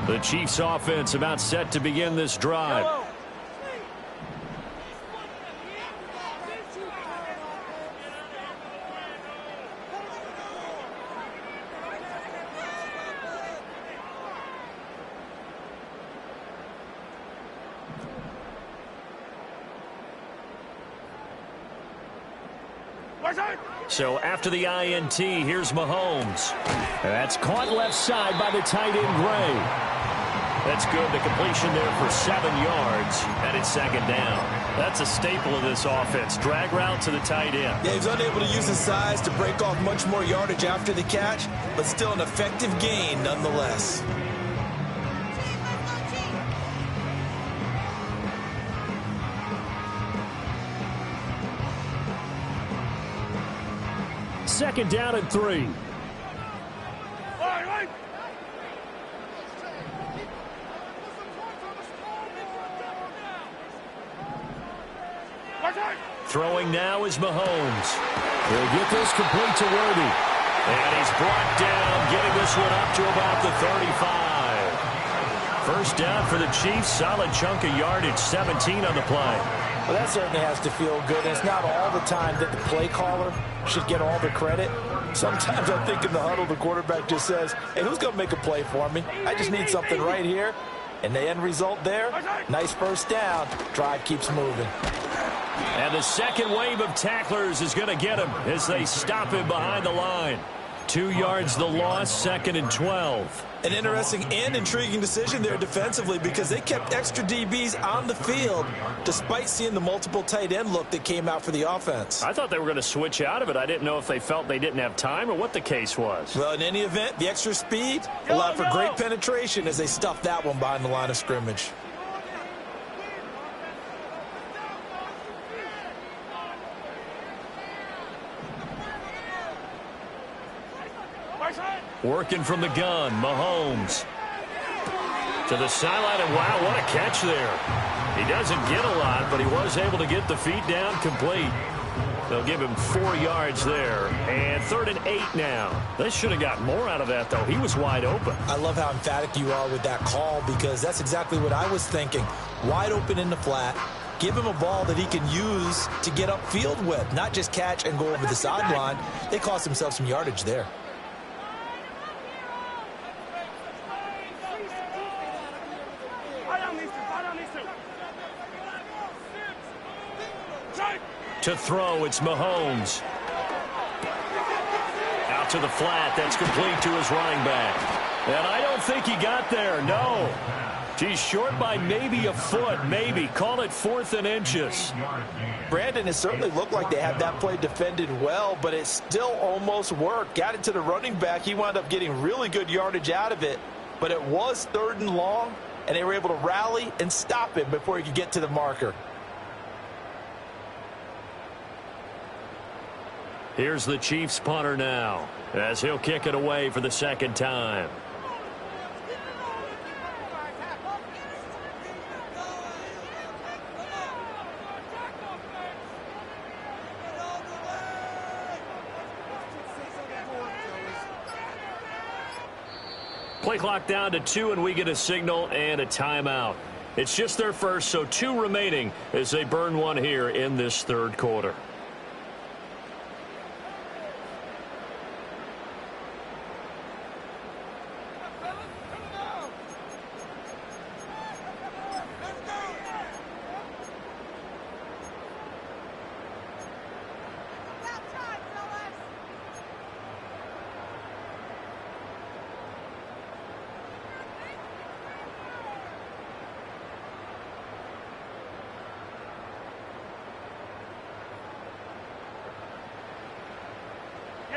The Chiefs offense about set to begin this drive. So after the INT, here's Mahomes. That's caught left side by the tight end Gray. That's good. The completion there for 7 yards, and it's 2nd down. That's a staple of this offense. Drag route to the tight end. Yeah, he's unable to use his size to break off much more yardage after the catch, but still an effective gain nonetheless. Second down and 3. Throwing now is Mahomes. He'll get this complete to Worthy. And he's brought down, getting this one up to about the 35. First down for the Chiefs. Solid chunk of yardage, 17 on the play. Well, that certainly has to feel good. And it's not all the time that the play caller should get all the credit. Sometimes I think in the huddle, the quarterback just says, hey, who's going to make a play for me? I just need something right here. And the end result there, nice first down. Drive keeps moving. And the second wave of tacklers is going to get him as they stop him behind the line. 2 yards the loss, 2nd and 12. An interesting and intriguing decision there defensively, because they kept extra DBs on the field despite seeing the multiple tight end look that came out for the offense. I thought they were going to switch out of it. I didn't know if they felt they didn't have time or what the case was. Well, in any event, the extra speed allowed for great penetration as they stuffed that one behind the line of scrimmage. Working from the gun, Mahomes. To the sideline, and wow, what a catch there. He doesn't get a lot, but he was able to get the feet down complete. They'll give him 4 yards there. And 3rd and 8 now. They should have got more out of that, though. He was wide open. I love how emphatic you are with that call because that's exactly what I was thinking. Wide open in the flat. Give him a ball that he can use to get upfield with, not just catch and go over the sideline. They cost themselves some yardage there. To throw, it's Mahomes. Out to the flat. That's complete to his running back. And I don't think he got there. No. He's short by maybe a foot, maybe. Call it 4th and inches. Brandon, it certainly looked like they had that play defended well, but it still almost worked. Got it to the running back. He wound up getting really good yardage out of it, but it was 3rd and long, and they were able to rally and stop him before he could get to the marker. Here's the Chiefs punter now, as he'll kick it away for the 2nd time. Play clock down to 2, and we get a signal and a timeout. It's just their first, so 2 remaining as they burn one here in this 3rd quarter.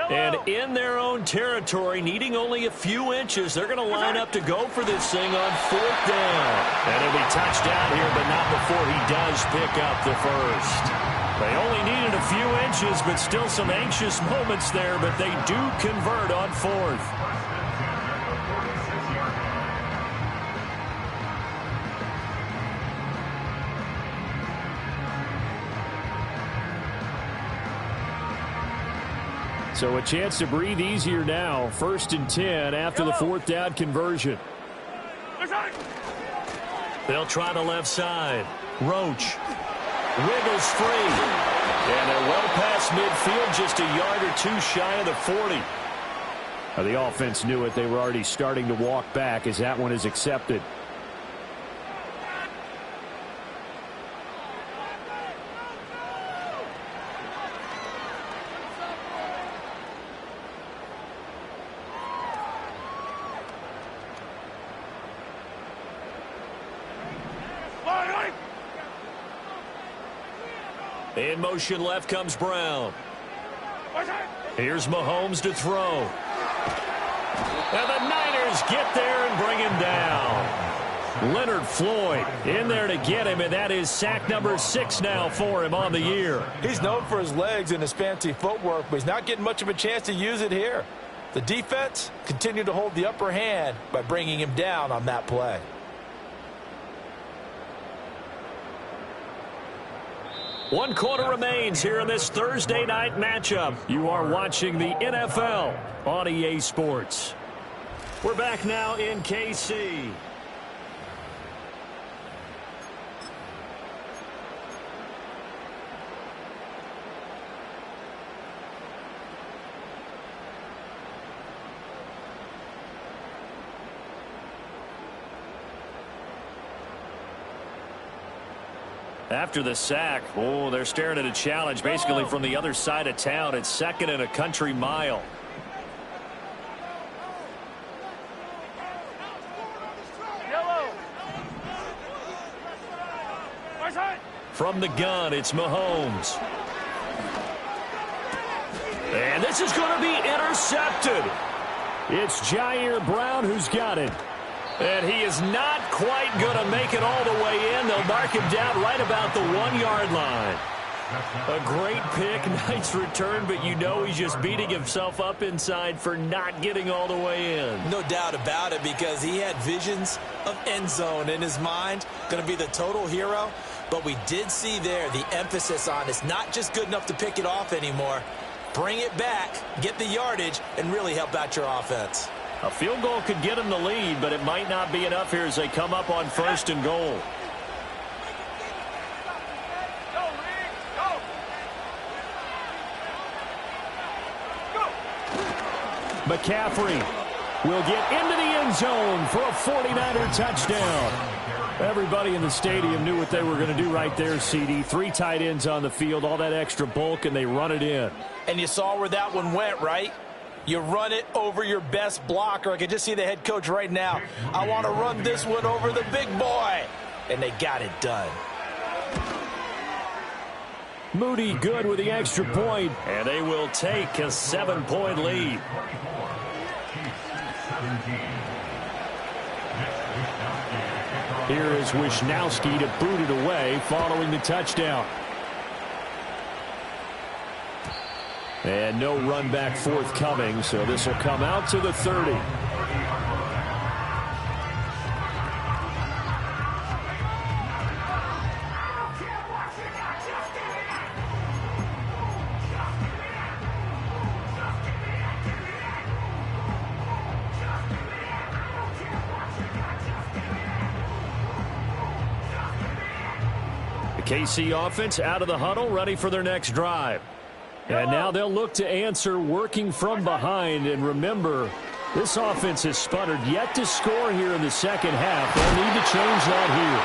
And in their own territory, needing only a few inches, they're going to line up to go for this thing on 4th down. And he'll be touched down here, but not before he does pick up the first. They only needed a few inches, but still some anxious moments there, but they do convert on 4th. So a chance to breathe easier now. 1st and 10 after the 4th down conversion. They'll try the left side. Roach wiggles free. And they're well past midfield, just a yard or 2 shy of the 40. The offense knew it. They were already starting to walk back as that one is accepted. In motion left comes Brown. Here's Mahomes to throw. And the Niners get there and bring him down. Leonard Floyd in there to get him, and that is sack number 6 now for him on the year. He's known for his legs and his fancy footwork, but he's not getting much of a chance to use it here. The defense continued to hold the upper hand by bringing him down on that play. One quarter remains here in this Thursday night matchup. You are watching the NFL on EA Sports. We're back now in KC. After the sack, they're staring at a challenge basically from the other side of town. It's 2nd and a country mile. From the gun, it's Mahomes. And this is going to be intercepted. It's Jair Brown who's got it. And he is not quite going to make it all the way in. They'll mark him down right about the 1-yard line. A great pick, nice return, but you know he's just beating himself up inside for not getting all the way in. No doubt about it, because he had visions of end zone in his mind. Going to be the total hero. But we did see there the emphasis on it's not just good enough to pick it off anymore. Bring it back, get the yardage, and really help out your offense. A field goal could get them the lead, but it might not be enough here as they come up on 1st and goal. McCaffrey will get into the end zone for a 49er touchdown. Everybody in the stadium knew what they were going to do right there, CD. 3 tight ends on the field, all that extra bulk, and they run it in. And you saw where that one went, right? You run it over your best blocker. I can just see the head coach right now. I want to run this one over the big boy. And they got it done. Moody good with the extra point, and they will take a 7-point lead. Here is Wisnowski to boot it away following the touchdown. And no run back forthcoming, so this will come out to the 30. KC offense out of the huddle, ready for their next drive. And now they'll look to answer working from behind. And remember, this offense has sputtered yet to score here in the second half. They'll need to change that here.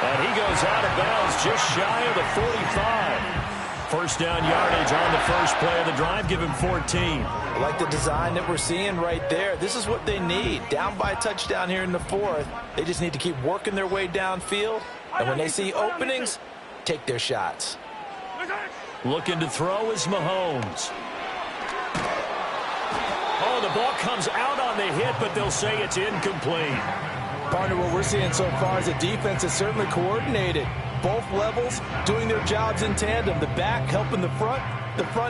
And he goes out of bounds just shy of the 45. First down yardage on the first play of the drive. Give him 14. I like the design that we're seeing right there. This is what they need. Down by a touchdown here in the 4th. They just need to keep working their way downfield. And when they see openings, take their shots. Looking to throw is Mahomes. Oh, the ball comes out on the hit, but they'll say it's incomplete. Partner, what we're seeing so far is the defense is certainly coordinated. Both levels doing their jobs in tandem. The back helping the front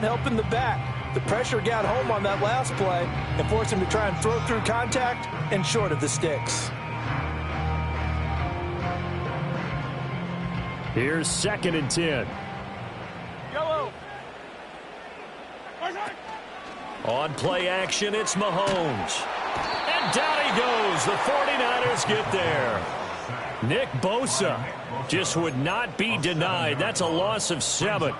helping the back. The pressure got home on that last play and forced him to try and throw through contact and short of the sticks. Here's 2nd and 10. Yellow. On play action, it's Mahomes. And down he goes. The 49ers get there. Nick Bosa just would not be denied. That's a loss of 7.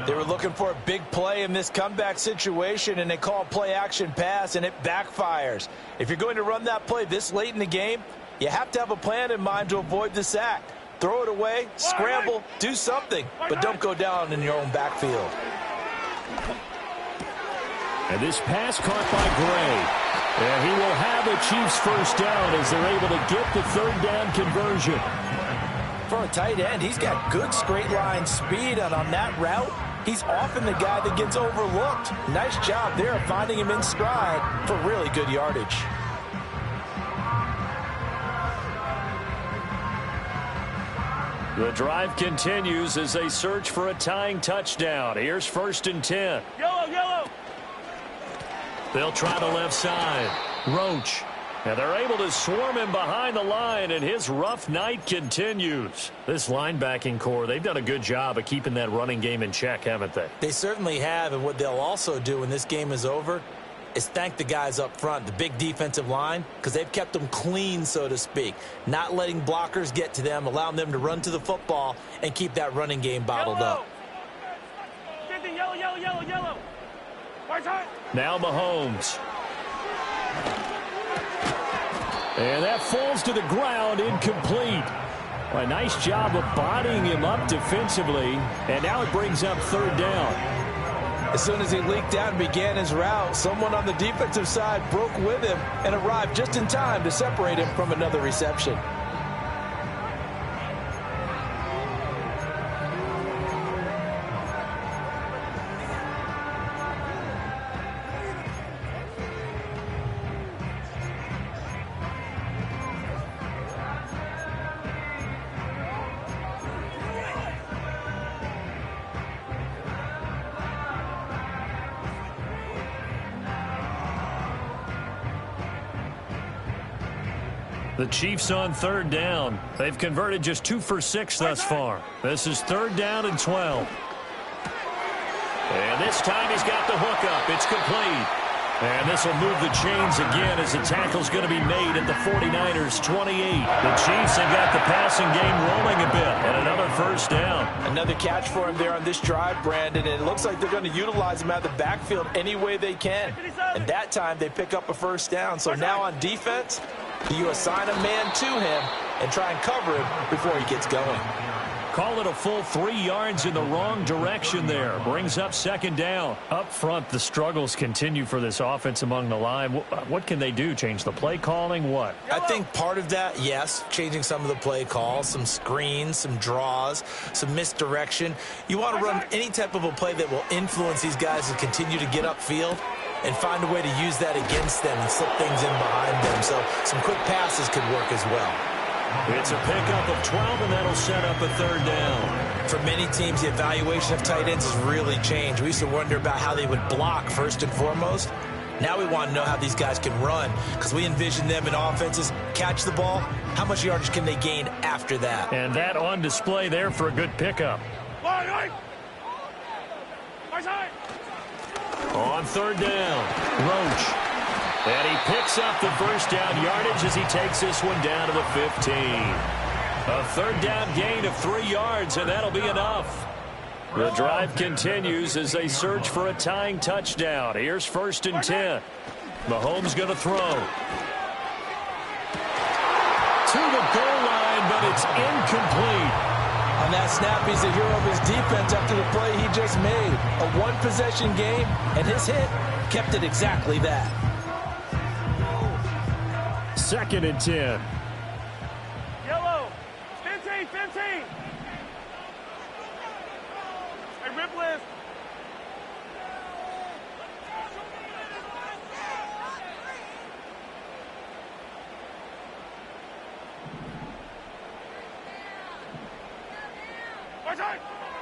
They were looking for a big play in this comeback situation, and they call play action pass, and it backfires. If you're going to run that play this late in the game, you have to have a plan in mind to avoid the sack. Throw it away, scramble, do something, but don't go down in your own backfield. And this pass caught by Gray. And he will have the Chiefs first down as they're able to get the 3rd down conversion. For a tight end, he's got good straight line speed, and on that route, he's often the guy that gets overlooked. Nice job there of finding him in stride for really good yardage. The drive continues as they search for a tying touchdown. Here's 1st and 10. Yellow. They'll try the left side. Roach. And they're able to swarm him behind the line, and his rough night continues. This linebacking core, they've done a good job of keeping that running game in check, haven't they? They certainly have, and what they'll also do when this game is over is thank the guys up front, the big defensive line, because they've kept them clean, so to speak, not letting blockers get to them, allowing them to run to the football and keep that running game bottled up. Yellow. Now Mahomes. And that falls to the ground, incomplete. A nice job of bodying him up defensively, and now it brings up 3rd down. As soon as he leaked out and began his route, someone on the defensive side broke with him and arrived just in time to separate him from another reception. The Chiefs on third down. They've converted just 2 for 6 thus far. This is 3rd down and 12. And this time he's got the hookup. It's complete. And this will move the chains again as the tackle's going to be made at the 49ers' 28. The Chiefs have got the passing game rolling a bit, and another 1st down. Another catch for him there on this drive, Brandon, and it looks like they're going to utilize him out of the backfield any way they can. And that time they pick up a 1st down. So now on defense, you assign a man to him and try and cover him before he gets going. Call it a full 3 yards in the wrong direction there. Brings up 2nd down. Up front, the struggles continue for this offense among the line. What can they do? Change the play calling? What? I think part of that, yes, changing some of the play calls, some screens, some draws, some misdirection. You want to run any type of a play that will influence these guys to continue to get upfield and find a way to use that against them and slip things in behind them. So some quick passes could work as well. It's a pickup of 12, and that'll set up a 3rd down. For many teams, the evaluation of tight ends has really changed. We used to wonder about how they would block first and foremost. Now we want to know how these guys can run, because we envision them in offenses catch the ball. How much yardage can they gain after that? And that on display there for a good pickup. On 3rd down, Roach. And he picks up the 1st down yardage as he takes this one down to the 15. A 3rd down gain of 3 yards, and that'll be enough. The drive continues as they search for a tying touchdown. Here's 1st and 10. Mahomes going to throw. To the goal line, but it's incomplete. On that snap, he's the hero of his defense after the play he just made. A one-possession game, and his hit kept it exactly that. 2nd and 10. Yellow. 15. Hey, rip list.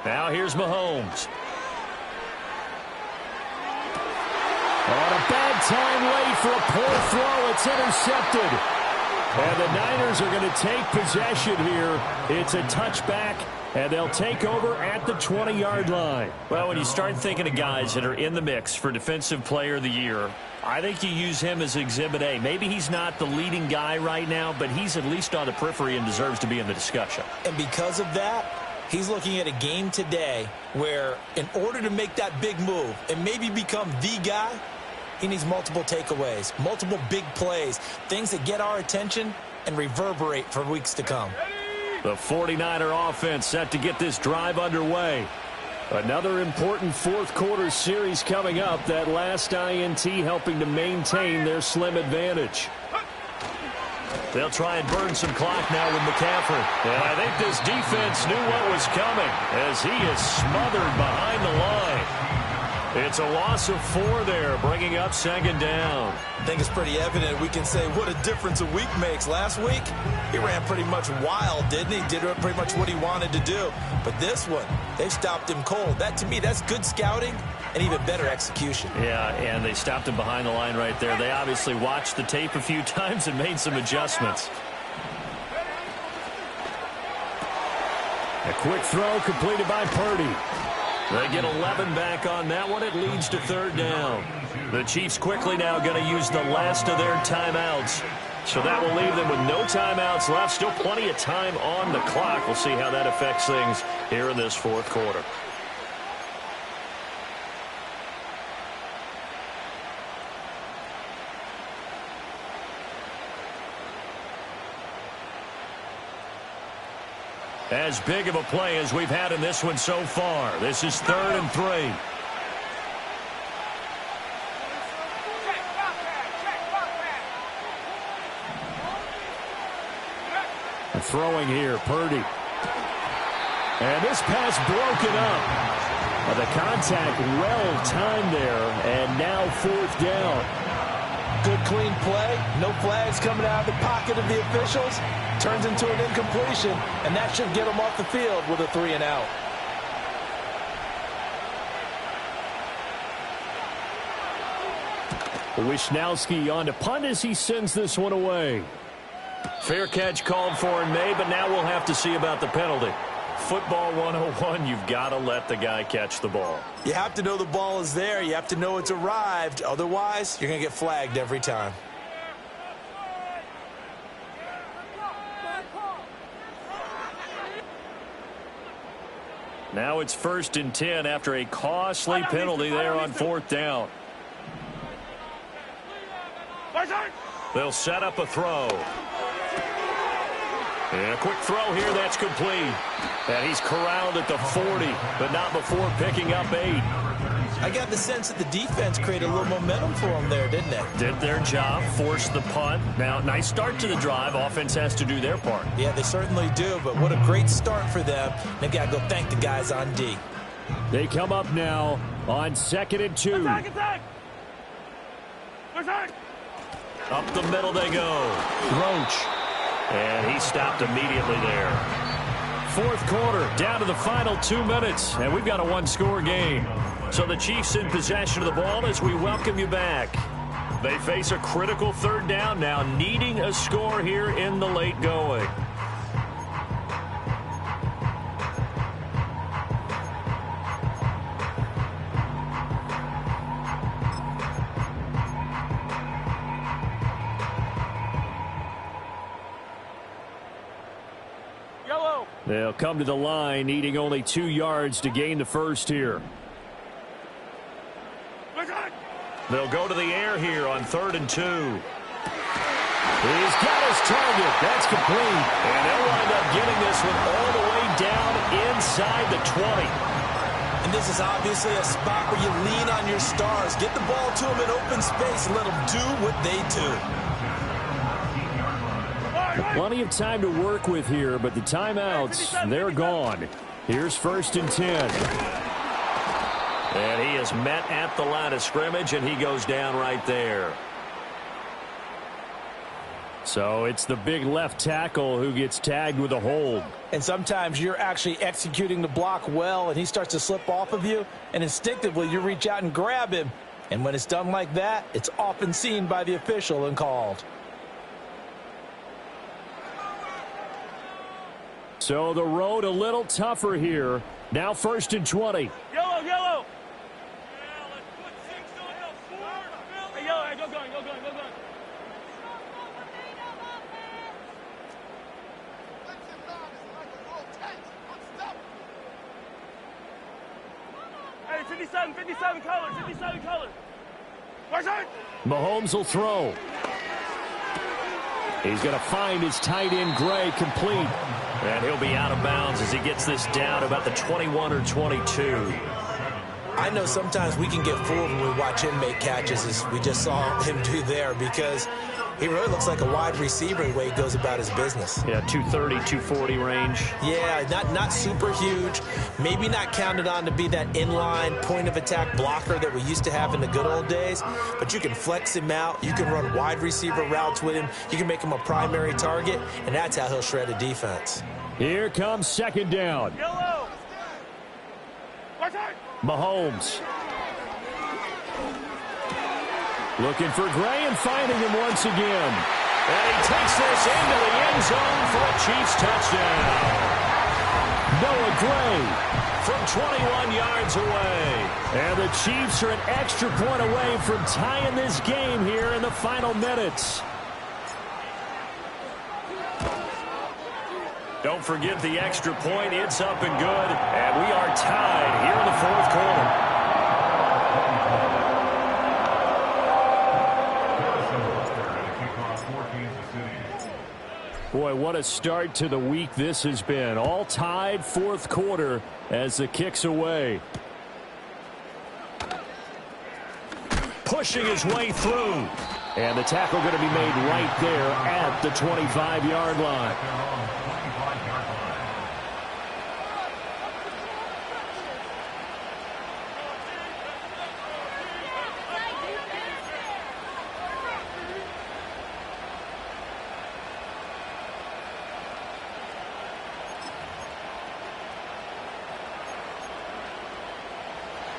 Now here's Mahomes. On a bad time late for a poor throw. It's intercepted. And the Niners are going to take possession here. It's a touchback, and they'll take over at the 20-yard line. Well, when you start thinking of guys that are in the mix for Defensive Player of the Year, I think you use him as Exhibit A. Maybe he's not the leading guy right now, but he's at least on the periphery and deserves to be in the discussion. And because of that, he's looking at a game today where in order to make that big move and maybe become the guy, he needs multiple takeaways, multiple big plays, things that get our attention and reverberate for weeks to come. The 49er offense set to get this drive underway. Another important 4th quarter series coming up. That last INT helping to maintain their slim advantage. They'll try and burn some clock now with McCaffrey. And I think this defense knew what was coming as he is smothered behind the line. It's a loss of 4 there, bringing up 2nd down. I think it's pretty evident we can say what a difference a week makes. Last week, he ran pretty much wild, didn't he? Did pretty much what he wanted to do. But this one, they stopped him cold. That, to me, that's good scouting and even better execution. Yeah, and they stopped him behind the line right there. They obviously watched the tape a few times and made some adjustments. A quick throw completed by Purdy. They get 11 back on that one. It leads to 3rd down. The Chiefs quickly now going to use the last of their timeouts. So that will leave them with no timeouts left. Still plenty of time on the clock. We'll see how that affects things here in this 4th quarter. As big of a play as we've had in this one so far. This is 3rd and 3. Throwing here, Purdy. And this pass broken up. The contact well timed there, and now 4th down. Good, clean play. No flags coming out of the pocket of the officials. Turns into an incompletion, and that should get them off the field with a 3 and out. Wisnowski on to punt as he sends this one away. Fair catch called for and made, but now we'll have to see about the penalty. Football 101, you've got to let the guy catch the ball. You have to know the ball is there. You have to know it's arrived. Otherwise, you're going to get flagged every time. Now it's 1st and 10 after a costly penalty there on 4th down. They'll set up a throw. And a quick throw here, that's complete. And he's corralled at the 40, but not before picking up 8. I got the sense that the defense created a little momentum for them there, didn't they? Did their job, forced the punt. Now, nice start to the drive. Offense has to do their part. Yeah, they certainly do, but what a great start for them. They've got to go thank the guys on D. They come up now on 2nd and 2. Attack! Attack! Up the middle they go. Roach. And he stopped immediately there. 4th quarter, down to the final 2 minutes, and we've got a one-score game. So the Chiefs in possession of the ball as we welcome you back. They face a critical 3rd down now, needing a score here in the late going. They'll come to the line, needing only 2 yards to gain the first here. They'll go to the air here on 3rd and 2. He's got his target. That's complete. And they'll wind up getting this one all the way down inside the 20. And this is obviously a spot where you lean on your stars. Get the ball to them in open space and let them do what they do. Plenty of time to work with here, but the timeouts, they're gone. Here's 1st and 10. And he is met at the line of scrimmage, and he goes down right there. So it's the big left tackle who gets tagged with a hold. And sometimes you're actually executing the block well, and he starts to slip off of you, and instinctively you reach out and grab him. And when it's done like that, it's often seen by the official and called. So the road a little tougher here. Now 1st and 20. Yellow! Hey, yellow, go going. Hey, 57 color. Mahomes will throw. He's going to find his tight end, Gray, complete. And he'll be out of bounds as he gets this down about the 21 or 22. I know sometimes we can get fooled when we watch him make catches, as we just saw him do there, because he really looks like a wide receiver the way he goes about his business. Yeah, 230, 240 range. Yeah, not super huge. Maybe not counted on to be that inline point-of-attack blocker that we used to have in the good old days, but you can flex him out. You can run wide receiver routes with him. You can make him a primary target, and that's how he'll shred a defense. Here comes 2nd down. Yellow! Mahomes. Looking for Gray and finding him once again. And he takes this into the end zone for a Chiefs touchdown. Noah Gray from 21 yards away. And the Chiefs are an extra point away from tying this game here in the final minutes. Don't forget the extra point. It's up and good. And we are tied here in the 4th quarter. Boy, what a start to the week this has been. All tied 4th quarter as the kick's away. Pushing his way through. And the tackle going to be made right there at the 25-yard line.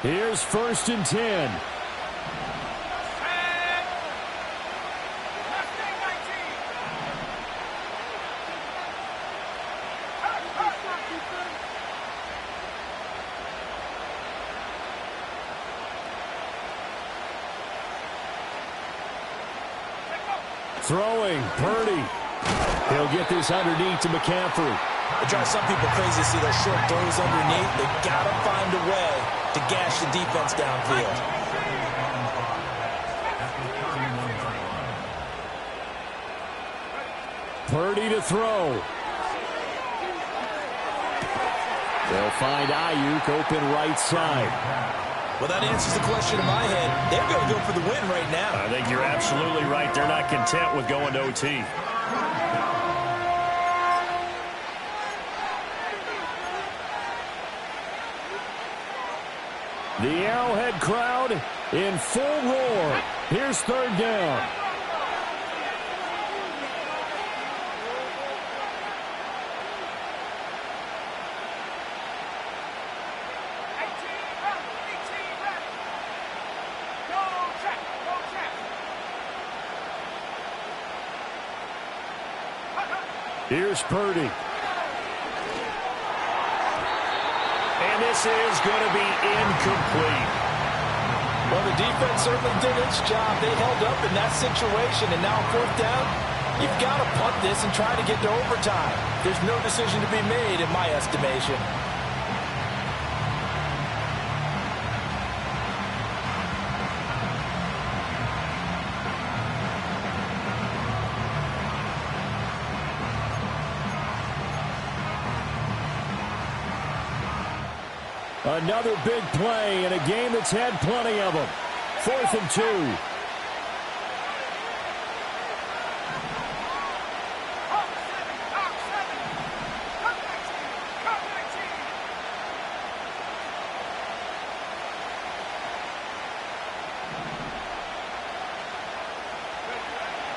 Here's 1st and 10. Throwing, Purdy. He'll get this underneath to McCaffrey. It drives some people crazy to see those short throws underneath. They got to find a way to gash the defense downfield. Purdy to throw. They'll find Ayuk open right side. Well, that answers the question in my head. They're going to go for the win right now. I think you're absolutely right. They're not content with going to OT. The Arrowhead crowd in full roar. Here's third down. Here's Purdy. And this is going to be incomplete. Well, the defense certainly did its job. They held up in that situation, and now fourth down, you've got to punt this and try to get to overtime. There's no decision to be made in my estimation. Another big play in a game that's had plenty of them. 4th and 2.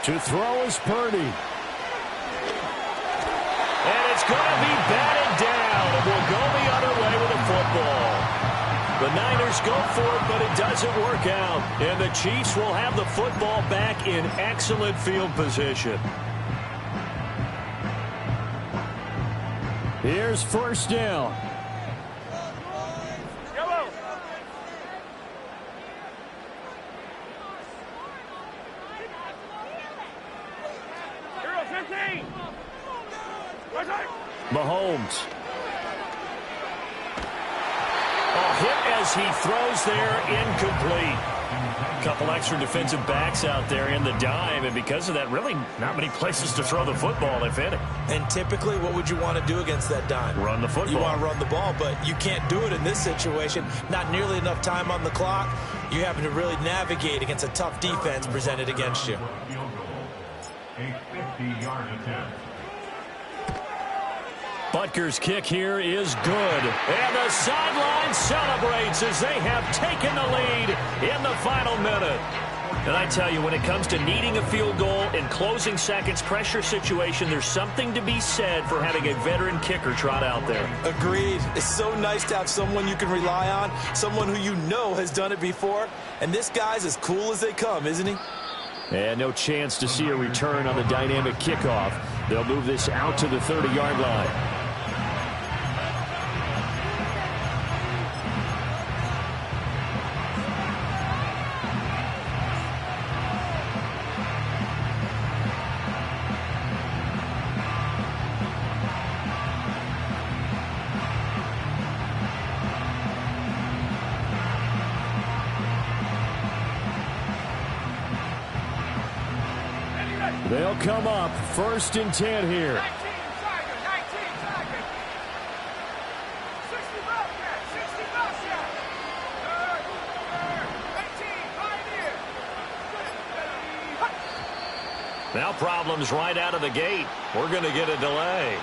To throw is Purdy. And it's going to be batted down, and we'll go the other way with the football. The Niners go for it, but it doesn't work out. And the Chiefs will have the football back in excellent field position. Here's first down. Mahomes. Hit as he throws there, incomplete. A couple extra defensive backs out there in the dime, and because of that, really not many places to throw the football, if any. And typically, what would you want to do against that dime? Run the football. You want to run the ball, but you can't do it in this situation. Not nearly enough time on the clock. You having to really navigate against a tough defense presented against you. A 50-yard attempt. Butker's kick here is good. And the sideline celebrates as they have taken the lead in the final minute. And I tell you, when it comes to needing a field goal in closing seconds, pressure situation, there's something to be said for having a veteran kicker trot out there. Agreed. It's so nice to have someone you can rely on, someone who you know has done it before. And this guy's as cool as they come, isn't he? And no chance to see a return on the dynamic kickoff. They'll move this out to the 30-yard line. They'll come up 1st and 10 here. 19 Tiger. 60 Bobcat. 60 Bobcat. 18 Pioneer. Now problems right out of the gate. We're going to get a delay.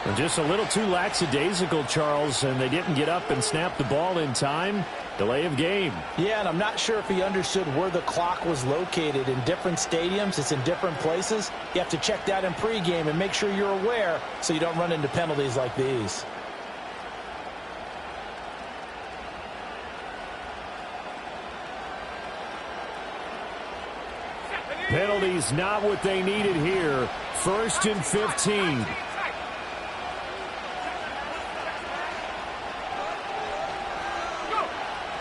And just a little too lackadaisical, Charles, and they didn't get up and snap the ball in time. Delay of game. Yeah, and I'm not sure if he understood where the clock was located. In different stadiums, it's in different places. You have to check that in pregame and make sure you're aware so you don't run into penalties like these. Penalties not what they needed here. 1st and 15.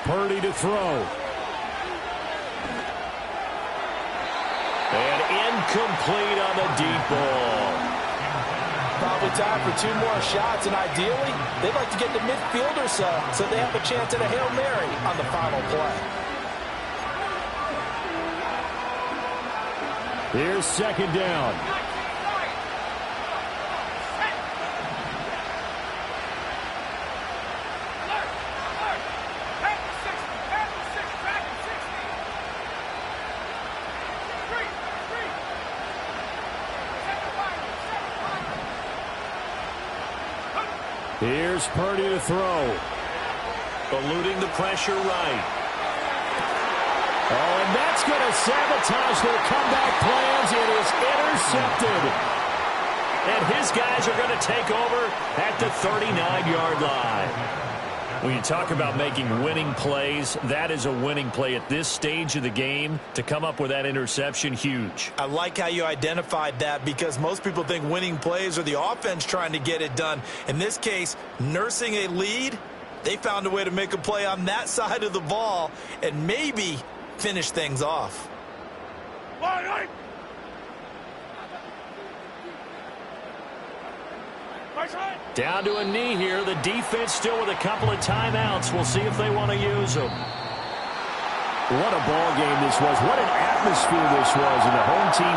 Purdy to throw. And incomplete on the deep ball. Probably time for 2 more shots, and ideally, they'd like to get to midfield or so they have a chance at a Hail Mary on the final play. Here's second down. Here's Purdy to throw. Eluding the pressure right. Oh, and that's going to sabotage their comeback plans. It is intercepted. And his guys are going to take over at the 39-yard line. When you talk about making winning plays, that is a winning play at this stage of the game. To come up with that interception, huge. I like how you identified that, because most people think winning plays are the offense trying to get it done. In this case, nursing a lead, they found a way to make a play on that side of the ball and maybe finish things off. Down to a knee here. The defense still with a couple of timeouts. We'll see if they want to use them. What a ball game this was. What an atmosphere this was. And the home team